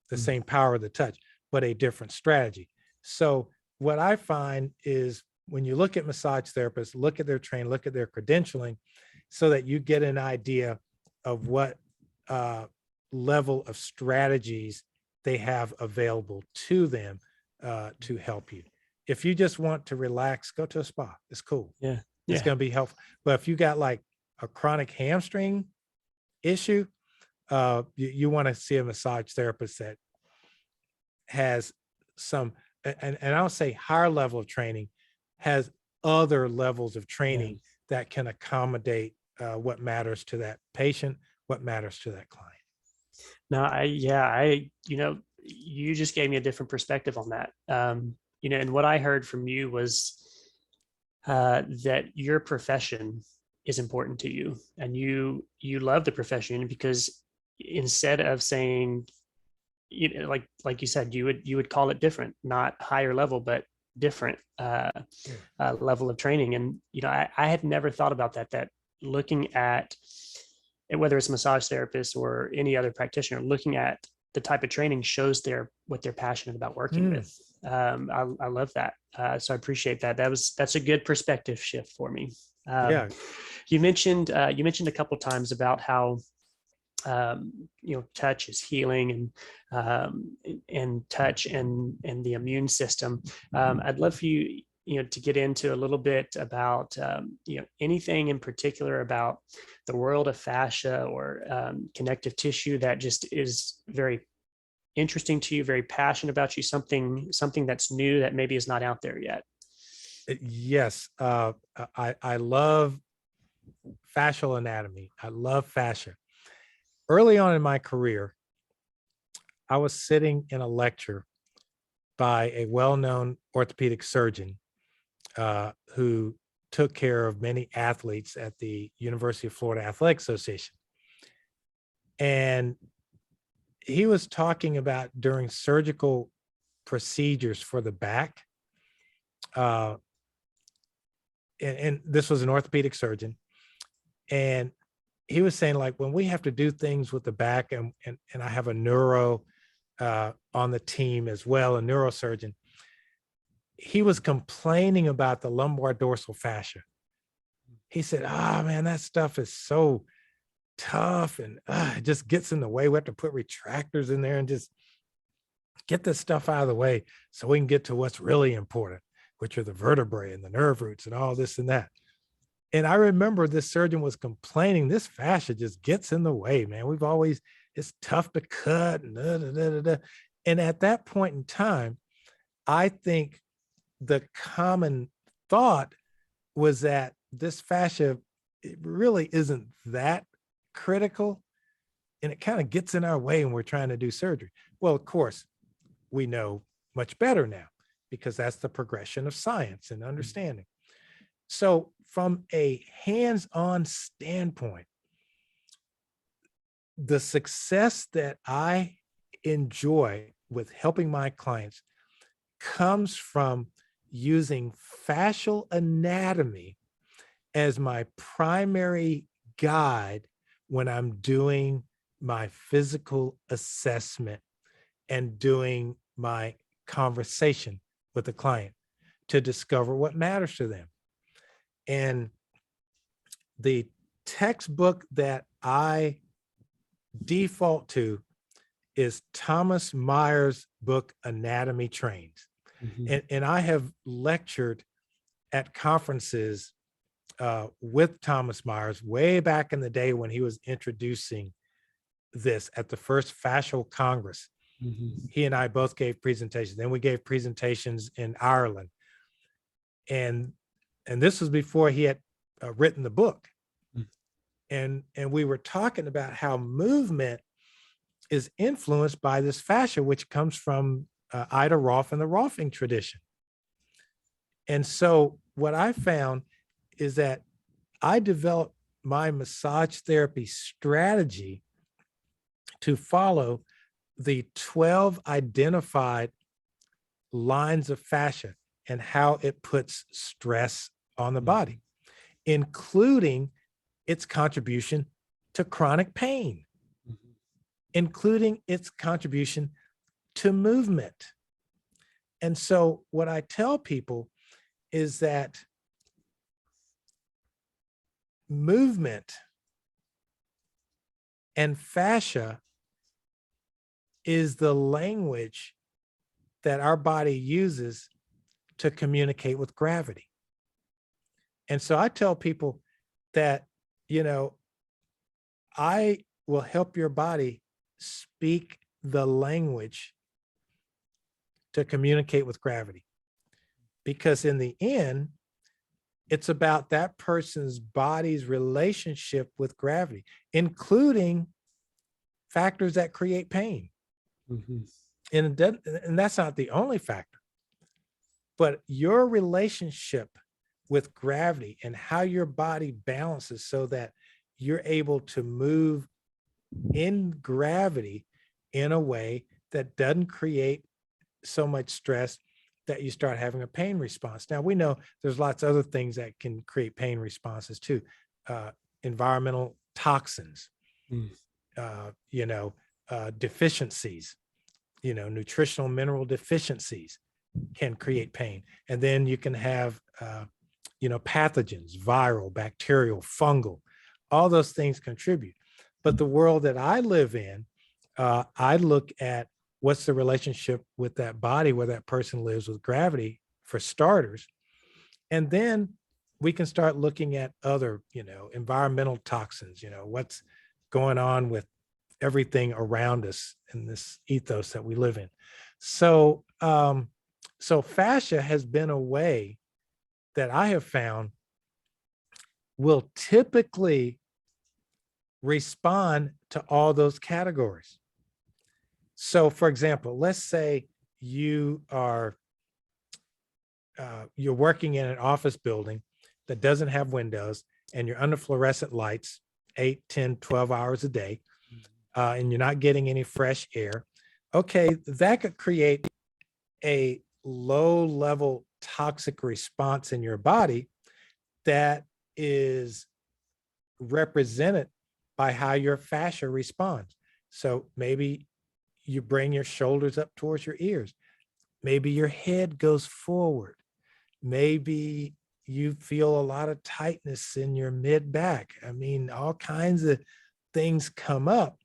the same power of the touch, but a different strategy. So what I find is when you look at massage therapists, look at their training, look at their credentialing, so that you get an idea of what level of strategies they have available to them to help you. If you just want to relax, go to a spa. It's cool. Yeah. It's going to be helpful. But if you got like a chronic hamstring issue, you want to see a massage therapist that has some, and I'll say higher level of training, has other levels of training that can accommodate what matters to that patient, what matters to that client. No, I, you just gave me a different perspective on that. And what I heard from you was that your profession is important to you, and you love the profession, because instead of saying, like you said, you would call it different, not higher level, but different level of training. And I had never thought about that looking at whether it's a massage therapist or any other practitioner, looking at the type of training shows what they're passionate about working with. I love that. So I appreciate that. That's a good perspective shift for me. Yeah. You mentioned a couple times about how touch is healing, and touch and the immune system. I'd love for you, to get into a little bit about, anything in particular about the world of fascia or connective tissue that just is very interesting to you, very passionate about you, something that's new that maybe is not out there yet. Yes. I love fascial anatomy. I love fascia. Early on in my career, I was sitting in a lecture by a well-known orthopedic surgeon who took care of many athletes at the University of Florida Athletic Association. And he was talking about during surgical procedures for the back. And this was an orthopedic surgeon. And he was saying, like, when we have to do things with the back, and I have a neuro on the team as well, a neurosurgeon, he was complaining about the lumbar dorsal fascia. He said, man, that stuff is so tough, and it just gets in the way. We have to put retractors in there and just get this stuff out of the way so we can get to what's really important, which are the vertebrae and the nerve roots and all this and that. And I remember this surgeon was complaining, this fascia just gets in the way, man. It's tough to cut. And at that point in time, I think the common thought was that this fascia, it really isn't that critical, and it kind of gets in our way when we're trying to do surgery. Well, of course, we know much better now, because that's the progression of science and understanding. So from a hands-on standpoint, the success that I enjoy with helping my clients comes from using fascial anatomy as my primary guide when I'm doing my physical assessment and doing my conversation with the client to discover what matters to them. And the textbook that I default to is Thomas Myers' book, Anatomy Trains. And I have lectured at conferences with Thomas Myers way back in the day when he was introducing this at the first Fascial Congress. He and I both gave presentations. Then we gave presentations in Ireland. And this was before he had written the book. And we were talking about how movement is influenced by this fascia, which comes from Ida Rolf and the Rolfing tradition. And so what I found is that I developed my massage therapy strategy to follow the 12 identified lines of fascia and how it puts stress on the body, including its contribution to chronic pain, including its contribution to movement. And so what I tell people is that movement and fascia is the language that our body uses to communicate with gravity. And so I tell people that, I will help your body speak the language to communicate with gravity. Because in the end, it's about that person's body's relationship with gravity, including factors that create pain. And that's not the only factor, but your relationship with gravity and how your body balances so that you're able to move in gravity in a way that doesn't create so much stress that you start having a pain response. Now, we know there's lots of other things that can create pain responses too. Environmental toxins, deficiencies, nutritional mineral deficiencies can create pain. And then you can have, pathogens, viral, bacterial, fungal, all those things contribute. But the world that I live in, I look at what's the relationship with that body where that person lives with gravity, for starters. And then we can start looking at other, environmental toxins, what's going on with everything around us in this ethos that we live in. So, so fascia has been a way that I have found will typically respond to all those categories. So, for example, let's say you are you're working in an office building that doesn't have windows, and you're under fluorescent lights 8, 10, 12 hours a day, and you're not getting any fresh air. Okay, that could create a low-level toxic response in your body that is represented by how your fascia responds. So maybe you bring your shoulders up towards your ears. Maybe your head goes forward. Maybe you feel a lot of tightness in your mid back. I mean, all kinds of things come up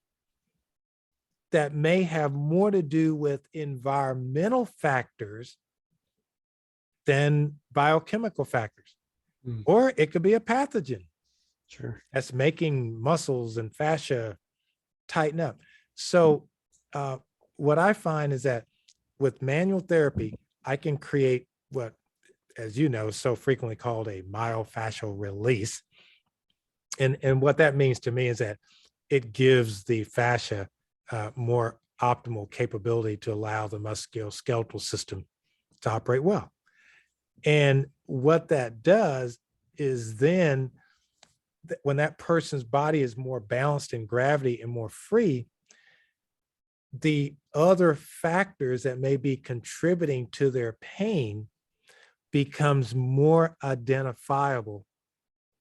that may have more to do with environmental factors than biochemical factors. Or it could be a pathogen. Sure. That's making muscles and fascia tighten up. So what I find is that with manual therapy, I can create what, as you know, is so frequently called a myofascial release. And what that means to me is that it gives the fascia more optimal capability to allow the musculoskeletal system to operate well. And what that does is then when that person's body is more balanced in gravity and more free, the other factors that may be contributing to their pain becomes more identifiable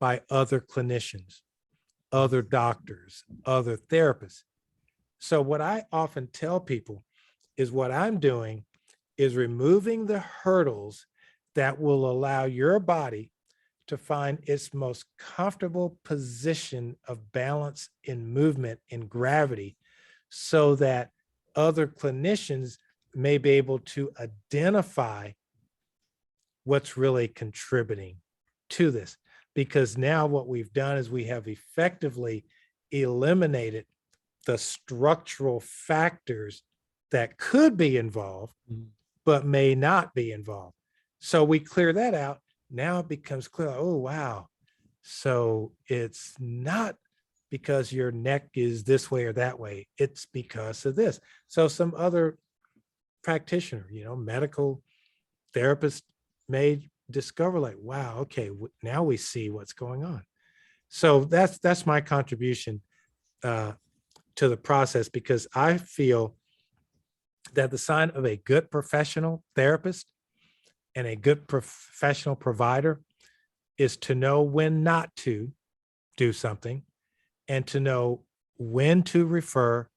by other clinicians, other doctors, other therapists. So what I often tell people is what I'm doing is removing the hurdles that will allow your body to find its most comfortable position of balance in movement in gravity, so that other clinicians may be able to identify what's really contributing to this. Because now what we've done is we have effectively eliminated the structural factors that could be involved, but may not be involved. So we clear that out. Now it becomes clear, oh, wow. So it's not because your neck is this way or that way. It's because of this. So some other practitioner, medical therapist may discover like, wow, okay, now we see what's going on. So that's my contribution to the process, because I feel that the sign of a good professional therapist and a good professional provider is to know when not to do something and to know when to refer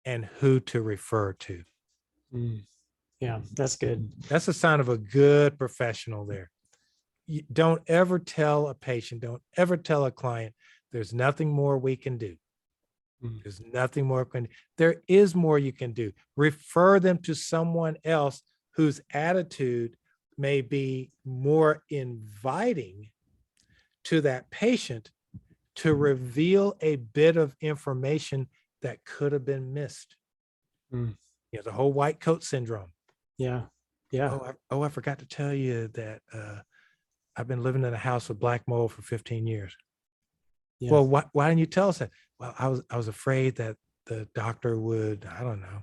and who to refer to. Mm. Yeah, that's good. That's a sign of a good professional there. You don't ever tell a patient, don't ever tell a client, there's nothing more we can do. Mm. There's nothing more. There is more you can do. Refer them to someone else whose attitude may be more inviting to that patient to reveal a bit of information that could have been missed. Mm. The whole white coat syndrome. Yeah. Yeah. I forgot to tell you that I've been living in a house with black mold for 15 years. Yeah. Well, why didn't you tell us that? Well, I was afraid that the doctor would, I don't know,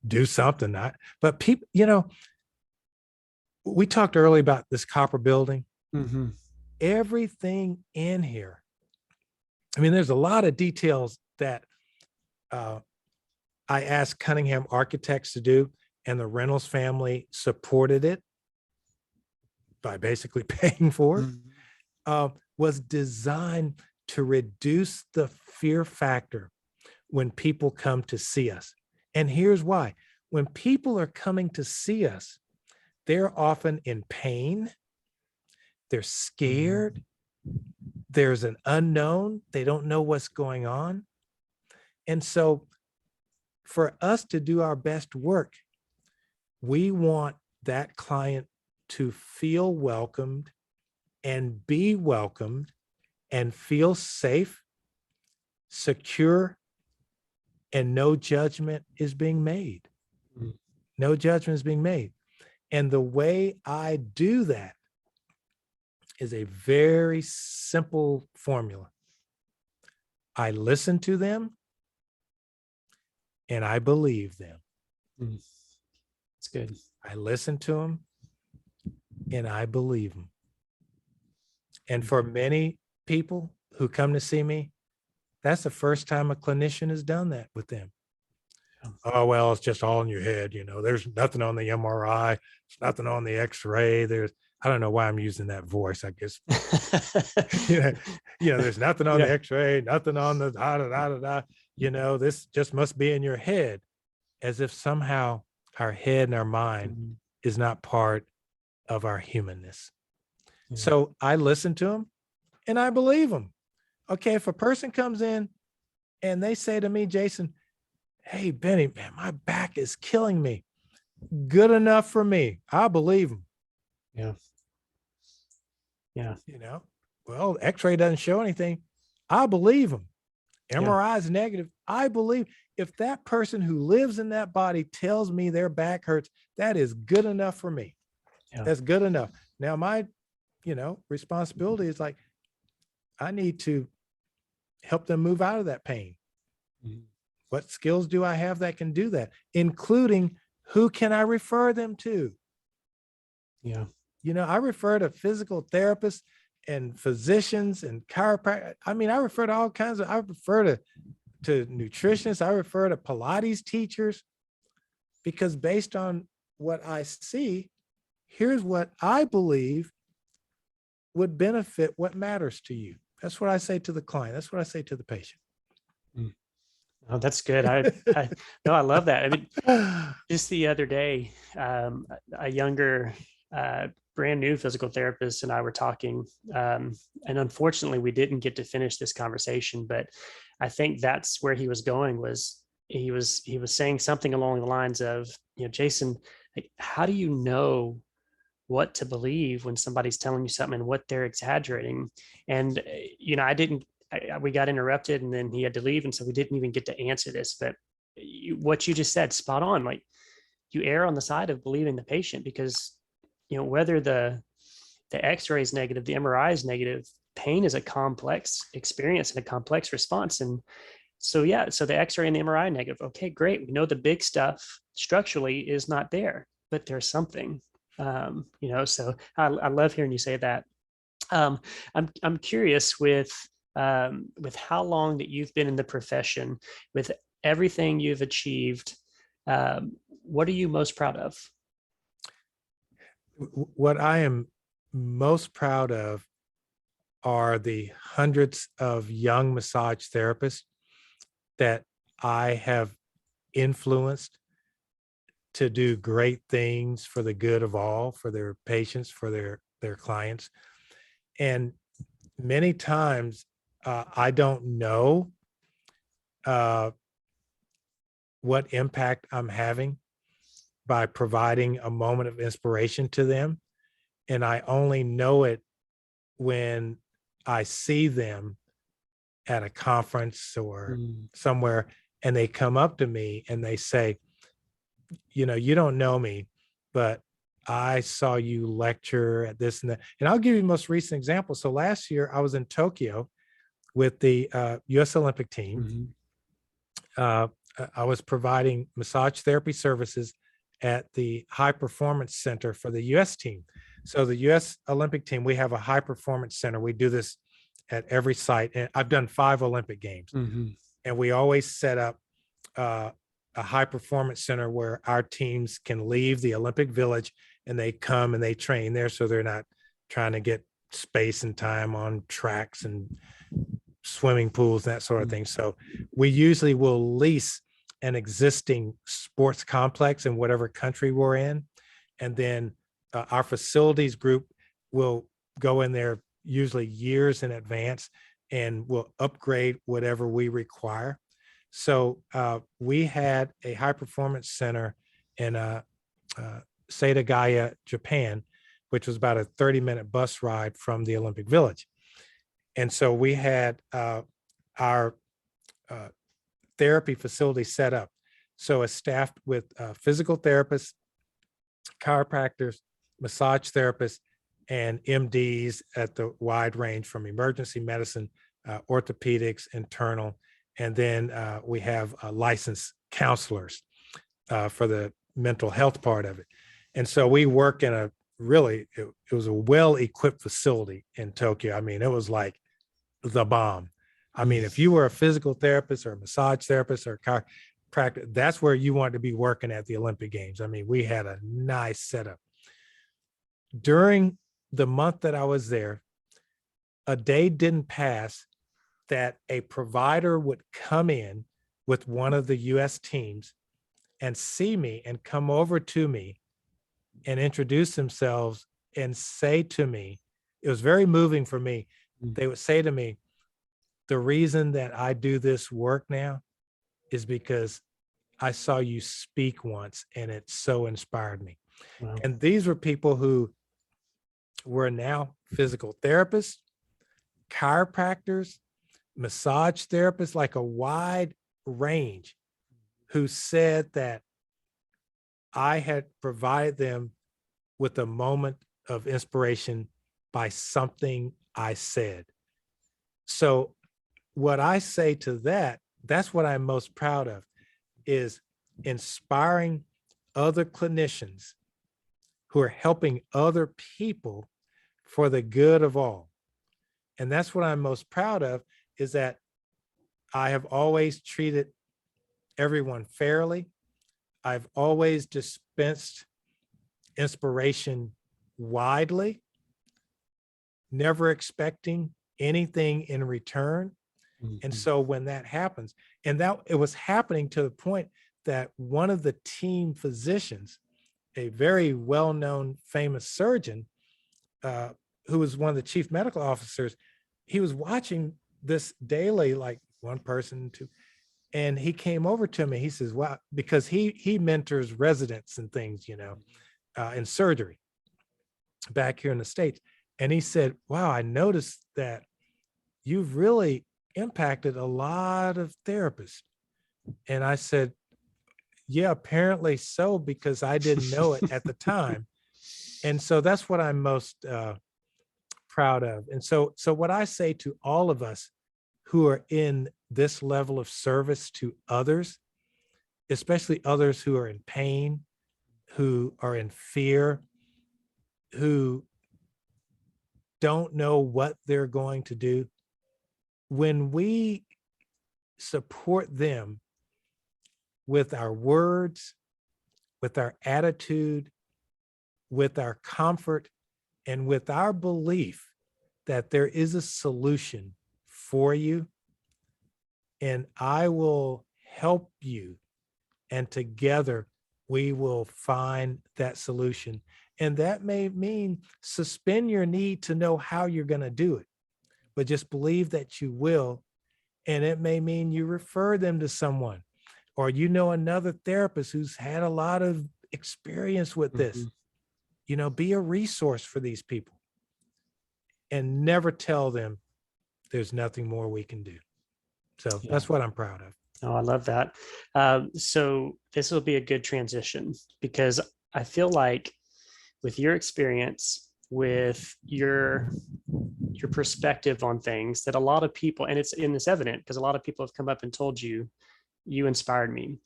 do something. But people, we talked earlier about this copper building. Mm-hmm. Everything in here. I mean, there's a lot of details that I asked Cunningham Architects to do, and the Reynolds family supported it by basically paying for it. Mm-hmm. Was designed to reduce the fear factor when people come to see us. And here's why. When people are coming to see us, they're often in pain, they're scared, there's an unknown, they don't know what's going on. And so for us to do our best work, we want that client to feel welcomed and be welcomed and feel safe, secure, and no judgment is being made. Mm. No judgment is being made. And the way I do that is a very simple formula. I listen to them and I believe them. Mm. That's good. I listen to them and I believe them. And for many people who come to see me, that's the first time a clinician has done that with them. Oh, well, it's just all in your head. There's nothing on the MRI. There's nothing on the X-ray. I don't know why I'm using that voice. I guess, there's nothing on the X-ray, nothing on the da, da, da, da, da. This just must be in your head, as if somehow our head and our mind is not part of our humanness. So I listen to them and I believe them. Okay. If a person comes in and they say to me, Jason, hey, Benny, man, my back is killing me. Good enough for me. I believe them. Yeah. Yeah. Well, X-ray doesn't show anything. I believe them. MRI is negative. I believe if that person who lives in that body tells me their back hurts, that is good enough for me. Yeah. That's good enough. Now, my, responsibility is like, I need to help them move out of that pain. Mm-hmm. What skills do I have that can do that, including who can I refer them to? Yeah. I refer to physical therapists and physicians and chiropractors. I mean, I refer to all kinds of, I refer to nutritionists. I refer to Pilates teachers, because based on what I see, here's what I believe would benefit what matters to you. That's what I say to the client. That's what I say to the patient. Oh, that's good. I love that. I mean, just the other day, a younger, brand new physical therapist and I were talking, and unfortunately we didn't get to finish this conversation, but I think that's where he was going. Was he was saying something along the lines of, Jason, like, how do you know what to believe when somebody's telling you something and what they're exaggerating? And we got interrupted and then he had to leave, and so we didn't even get to answer this. But what you just said, spot on. Like, you err on the side of believing the patient, because whether the X-ray is negative, the MRI is negative, pain is a complex experience and a complex response. And so so the X-ray and the MRI negative. Okay, great. We know the big stuff structurally is not there, but there's something. So I love hearing you say that. I'm curious with how long that you've been in the profession, with everything you've achieved. What are you most proud of? What I am most proud of are the hundreds of young massage therapists that I have influenced to do great things for the good of all, for their patients, for their clients. And many times I don't know uh, what impact I'm having by providing a moment of inspiration to them. And I only know it when I see them at a conference or Mm. somewhere, and they come up to me and they say, you know, you don't know me, but I saw you lecture at this and that. And I'll give you the most recent example. So last year I was in Tokyo with the US Olympic team. Mhm. uh, I was providing massage therapy services at the high performance center for the US team. So the US Olympic team, we have a high performance center. We do this at every site. And I've done 5 Olympic games, Mhm. and we always set up uh, a high performance center where our teams can leave the Olympic Village and they come and they train there. So they're not trying to get space and time on tracks and swimming pools, that sort of Mm. thing. So we usually will lease an existing sports complex in whatever country we're in. And then our facilities group will go in there usually years in advance and will upgrade whatever we require. So we had a high performance center in Setagaya, Japan, which was about a 30-minute bus ride from the Olympic Village. And so we had our uh, therapy facility set up. So it's staffed with physical therapists, chiropractors, massage therapists, and MDs at the wide range from emergency medicine, orthopedics, internal, and then we have licensed counselors for the mental health part of it. And so we work in a really, it was a well-equipped facility in Tokyo. I mean, it was like the bomb. I mean, if you were a physical therapist or a massage therapist or chiropractor, that's where you wanted to be working at the Olympic Games. I mean, we had a nice setup. During the month that I was there, a day didn't pass that a provider would come in with one of the US teams and see me and come over to me and introduce themselves and say to me, it was very moving for me. Mm. They would say to me, the reason that I do this work now is because I saw you speak once and it so inspired me. Wow. And these were people who were now physical therapists, chiropractors, massage therapists, like a wide range, who said that I had provided them with a moment of inspiration by something I said. So what I say to that, that's what I'm most proud of, is inspiring other clinicians who are helping other people for the good of all. And that's what I'm most proud of, is that I have always treated everyone fairly. I've always dispensed inspiration widely, never expecting anything in return. And Mhm. so when that happens, and that it was happening to the point that one of the team physicians, a very well-known famous surgeon, uh, who was one of the chief medical officers, he was watching this daily, like one person, two, and he came over to me. He says, "Wow," because he mentors residents and things, you know, in surgery back here in the States. And he said, "Wow, I noticed that you've really impacted a lot of therapists." And I said, "Yeah, apparently so, because I didn't know it at the time." And so that's what I'm most proud of. And so what I say to all of us who are in this level of service to others, especially others who are in pain, who are in fear, who don't know what they're going to do, when we support them with our words, with our attitude, with our comfort, And with our belief that there is a solution for you, and I will help you, and together we will find that solution. And that may mean suspend your need to know how you're going to do it, but just believe that you will. And it may mean you refer them to someone, or you know another therapist who's had a lot of experience with this. Be a resource for these people, and never tell them there's nothing more we can do. So Yeah. that's what I'm proud of. Oh, I love that. So this will be a good transition, because I feel like with your experience, with your perspective on things, that a lot of people, and it's evident because a lot of people have come up and told you, you inspired me.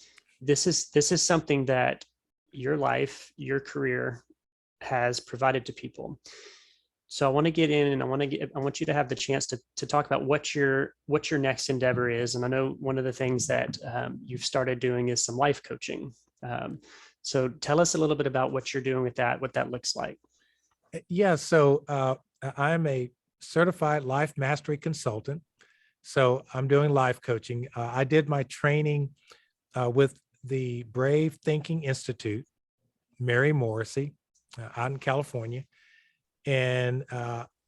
This is something that your life, your career has provided to people. So I want to get in, and I want you to have the chance to talk about what your next endeavor is. And I know one of the things that you've started doing is some life coaching. So tell us a little bit about what you're doing with that, what that looks like. Yeah. So I'm a certified life mastery consultant. So I'm doing life coaching. I did my training with the Brave Thinking Institute, Mary Morrissey, out in California. And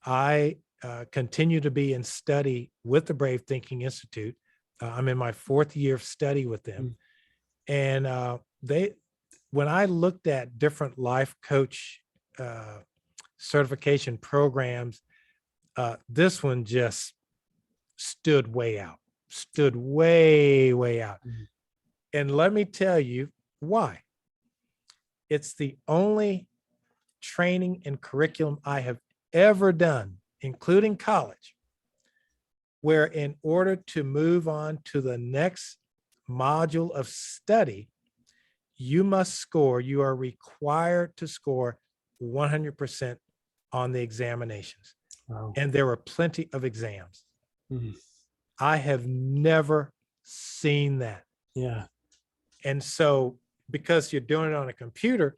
I continue to be in study with the Brave Thinking Institute. I'm in my 4th year of study with them. And when I looked at different life coach certification programs, this one just stood way out, way out. And let me tell you why. It's the only training and curriculum I have ever done, including college, where in order to move on to the next module of study, you are required to score 100% on the examinations. Wow. And there were plenty of exams. Mhm. I have never seen that. Yeah. And so, because you're doing it on a computer,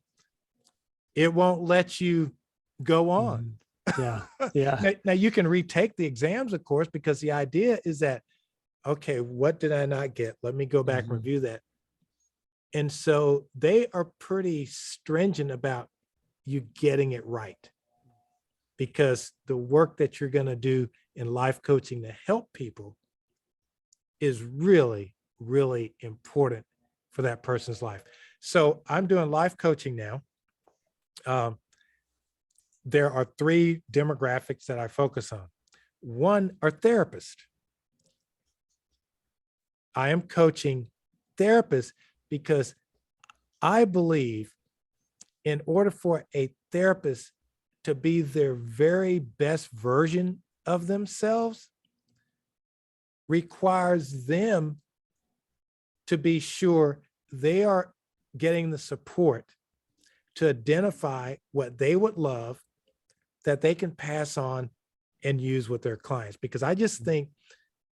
it won't let you go on. Yeah. Yeah. Now you can retake the exams, of course, because the idea is that, okay, what did I not get? Let me go back and review that. And so they are pretty stringent about you getting it right, because the work that you're going to do in life coaching to help people is really, really important for that person's life. So I'm doing life coaching now. There are 3 demographics that I focus on. One are therapists. I am coaching therapists because I believe in order for a therapist to be their very best version of themselves requires them to be sure they are getting the support to identify what they would love that they can pass on and use with their clients. Because I just think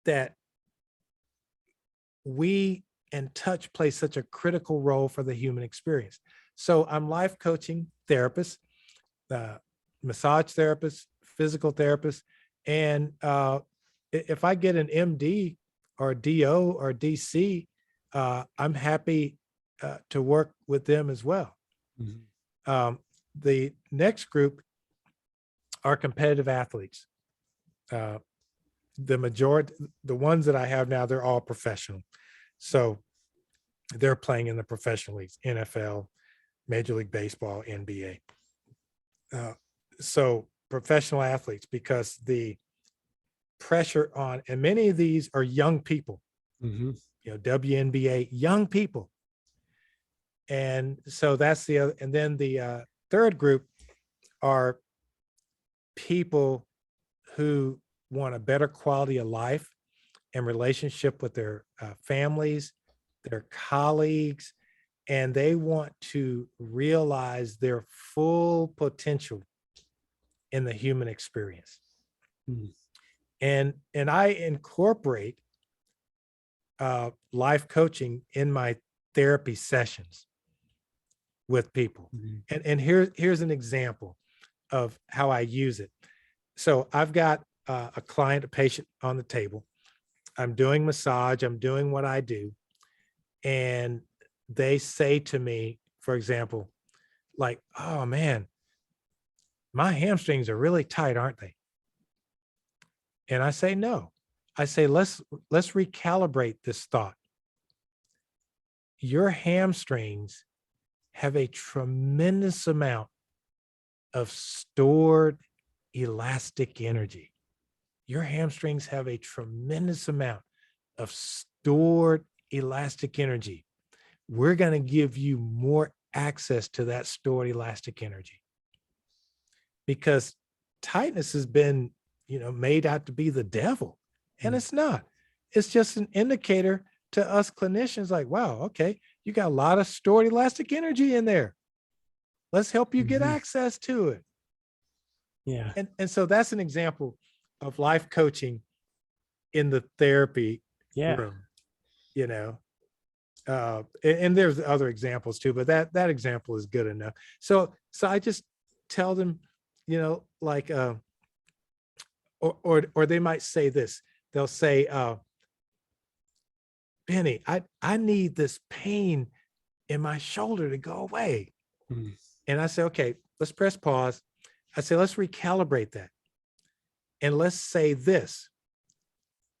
that we and touch play such a critical role for the human experience. So I'm life coaching therapists, massage therapists, physical therapists. And if I get an MD or DO or DC, I'm happy to work with them as well. The next group are competitive athletes. The majority, the ones that I have now, they're all professional. So they're playing in the professional leagues, NFL, Major League Baseball, NBA. So professional athletes, because the pressure on, and many of these are young people, WNBA, young people. And so that's the other. And then the third group are people who want a better quality of life and relationship with their families, their colleagues, and they want to realize their full potential in the human experience. And I incorporate life coaching in my therapy sessions with people. And here's an example. of how I use it. So I've got a client, a patient on the table. I'm doing massage. I'm doing what I do. And they say to me, for example, like, oh man, my hamstrings are really tight, aren't they? And I say, no. I say, let's recalibrate this thought. Your hamstrings have a tremendous amount of stored elastic energy. Your hamstrings have a tremendous amount of stored elastic energy. We're going to give you more access to that stored elastic energy, because tightness has been, made out to be the devil, and it's not. It's just an indicator to us clinicians, like, wow, okay, you got a lot of stored elastic energy in there. Let's help you get access to it. Yeah. And so that's an example of life coaching in the therapy room, and there's other examples too, but that example is good enough. So I just tell them, like, or they might say this. They'll say, Benny, I need this pain in my shoulder to go away. And I say, okay, let's press pause. I say, let's recalibrate that. And let's say this,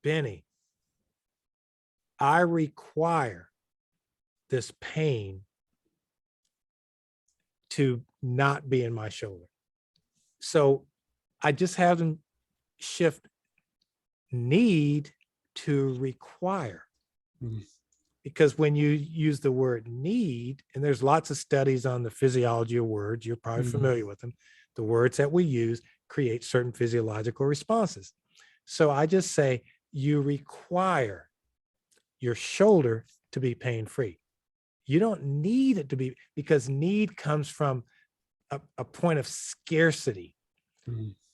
Benny, I require this pain to not be in my shoulder. So I just have them shift need to require. Because when you use the word need, and there's lots of studies on the physiology of words, you're probably familiar with them. The words that we use create certain physiological responses. So I just say, you require your shoulder to be pain-free. You don't need it to be, because need comes from a point of scarcity,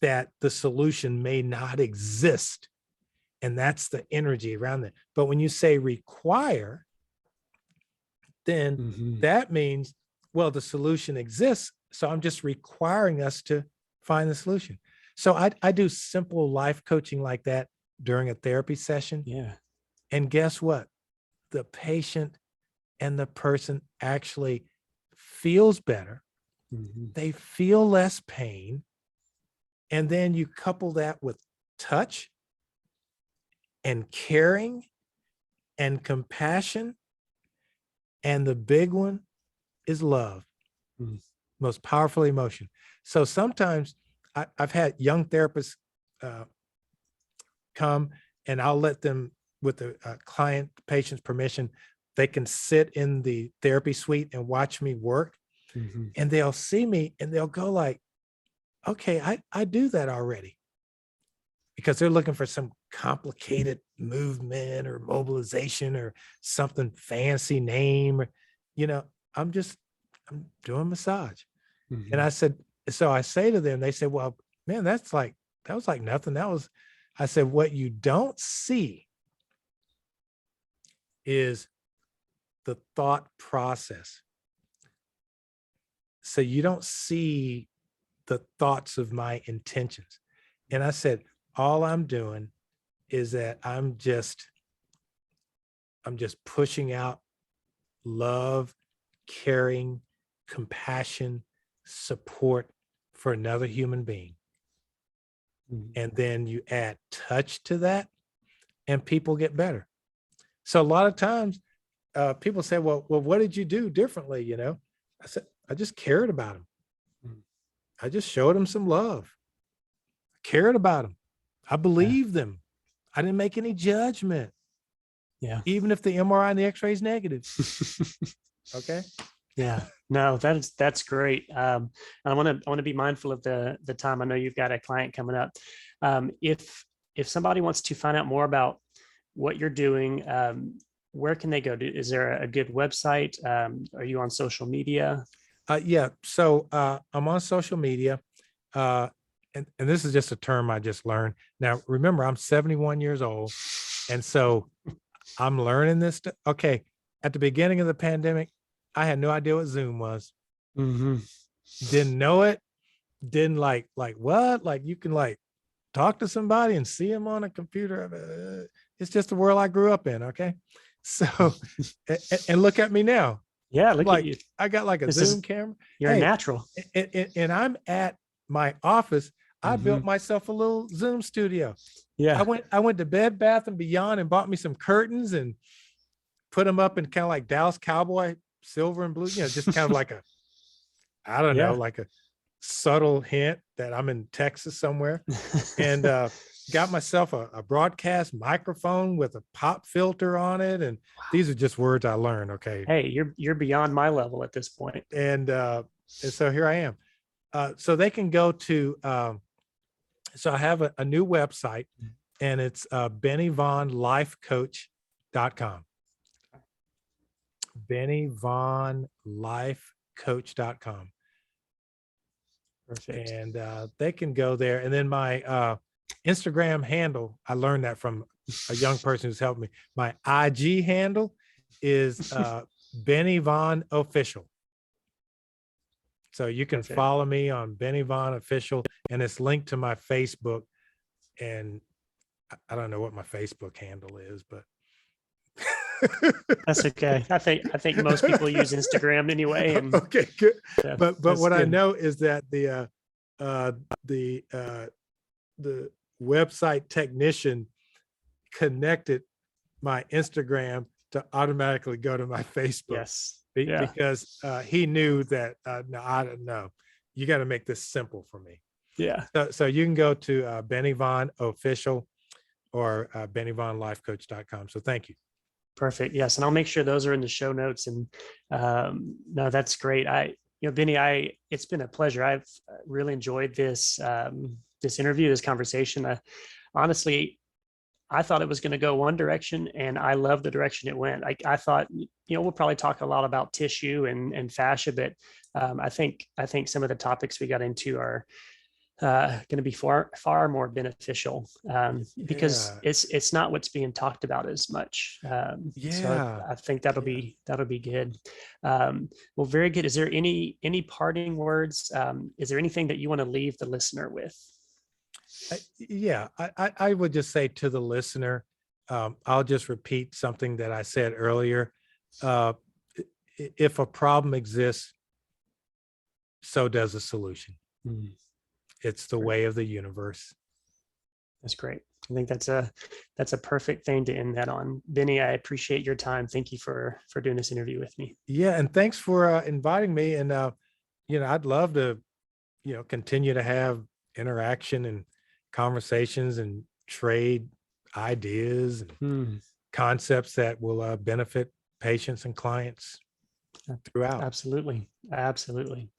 that the solution may not exist. And that's the energy around it. But when you say require, then that means, well, the solution exists. So I'm just requiring us to find the solution. So I do simple life coaching like that during a therapy session. Yeah. And guess what? The patient and the person actually feels better. They feel less pain. And then you couple that with touch and caring and compassion. And the big one is love, most powerful emotion. So sometimes I've had young therapists come, and I'll let them, with the client patient's permission, they can sit in the therapy suite and watch me work. And they'll see me and they'll go like, okay, I do that already. Because they're looking for some complicated movement or mobilization or something fancy name, I'm doing massage. And I said, so I say to them, they said, well, man, that was like nothing. I said, what you don't see is the thought process. So you don't see the thoughts of my intentions. And I said, all I'm doing is that I'm just pushing out love, caring, compassion, support for another human being. And then you add touch to that, and people get better. So a lot of times people say, well, what did you do differently? I said, I just cared about them. I just showed them some love. I cared about them. I believed them. I didn't make any judgment. Yeah. Even if the MRI and the X-ray is negative. Okay. Yeah. No, that's great. And I want to be mindful of the time. I know you've got a client coming up. If somebody wants to find out more about what you're doing, where can they go? Is there a good website? Are you on social media? Yeah. So I'm on social media. And this is just a term I just learned. Now, remember, I'm 71 years old. And so I'm learning this. Okay. At the beginning of the pandemic, I had no idea what Zoom was. Didn't know it. didn't like what? Like you can like talk to somebody and see them on a computer. It's just the world I grew up in. Okay. So, and look at me now. Yeah, I'm look at like, you. I got like a This Zoom is camera. you're a Hey, natural. and I'm at my office. I built Hmm. myself a little Zoom studio. Yeah. I went to Bed Bath and Beyond and bought me some curtains and put them up in kind of like Dallas Cowboy silver and blue, just kind of like a, I don't know, Yeah. like a subtle hint that I'm in Texas somewhere. And got myself a broadcast microphone with a pop filter on it. And these are just words I learned. Okay. Hey, you're beyond my level at this point. And so here I am. So they can go to, so I have a new website, and it's BennyVaughnLifeCoach.com. BennyVaughnLifeCoach.com. Perfect. And they can go there. And then my Instagram handle, I learned that from a young person who's helped me. My IG handle is Benny Vaughn Official. So you can Perfect. follow me on Benny Vaughn Official, and it's linked to my Facebook. And I don't know what my Facebook handle is, but That's okay. I think most people use Instagram anyway, and okay, good. yeah, But that's what I good. know is that uh the uh the website technician connected my Instagram to automatically go to my Facebook Yes. Yeah. because he knew that no, I don't know. You got to make this simple for me. Yeah. So you can go to Benny Vaughn Official or BennyVaughnLifeCoach.com. So thank you. Perfect. Yes, and I'll make sure those are in the show notes. And no, that's great. Benny, it's been a pleasure. I've really enjoyed this interview, this conversation. Honestly, I thought it was going to go one direction, and I love the direction it went. I thought, we'll probably talk a lot about tissue and fascia, but I think some of the topics we got into are going to be far more beneficial, because Yeah. it's not what's being talked about as much. So Yeah. I think Yeah. that'll be good. Well, very good. Is there any parting words? Is there anything that you want to leave the listener with? Yeah. I would just say to the listener, I'll just repeat something that I said earlier. Uh, if a problem exists, so does a solution. Mm, It's the great. way of the universe. That's great. I think that's a perfect thing to end that on. Benny, I appreciate your time. Thank you for doing this interview with me. Yeah. And thanks for inviting me. And, I'd love to, continue to have interaction and conversations and trade ideas and Mm, concepts that will benefit patients and clients throughout. absolutely. Absolutely.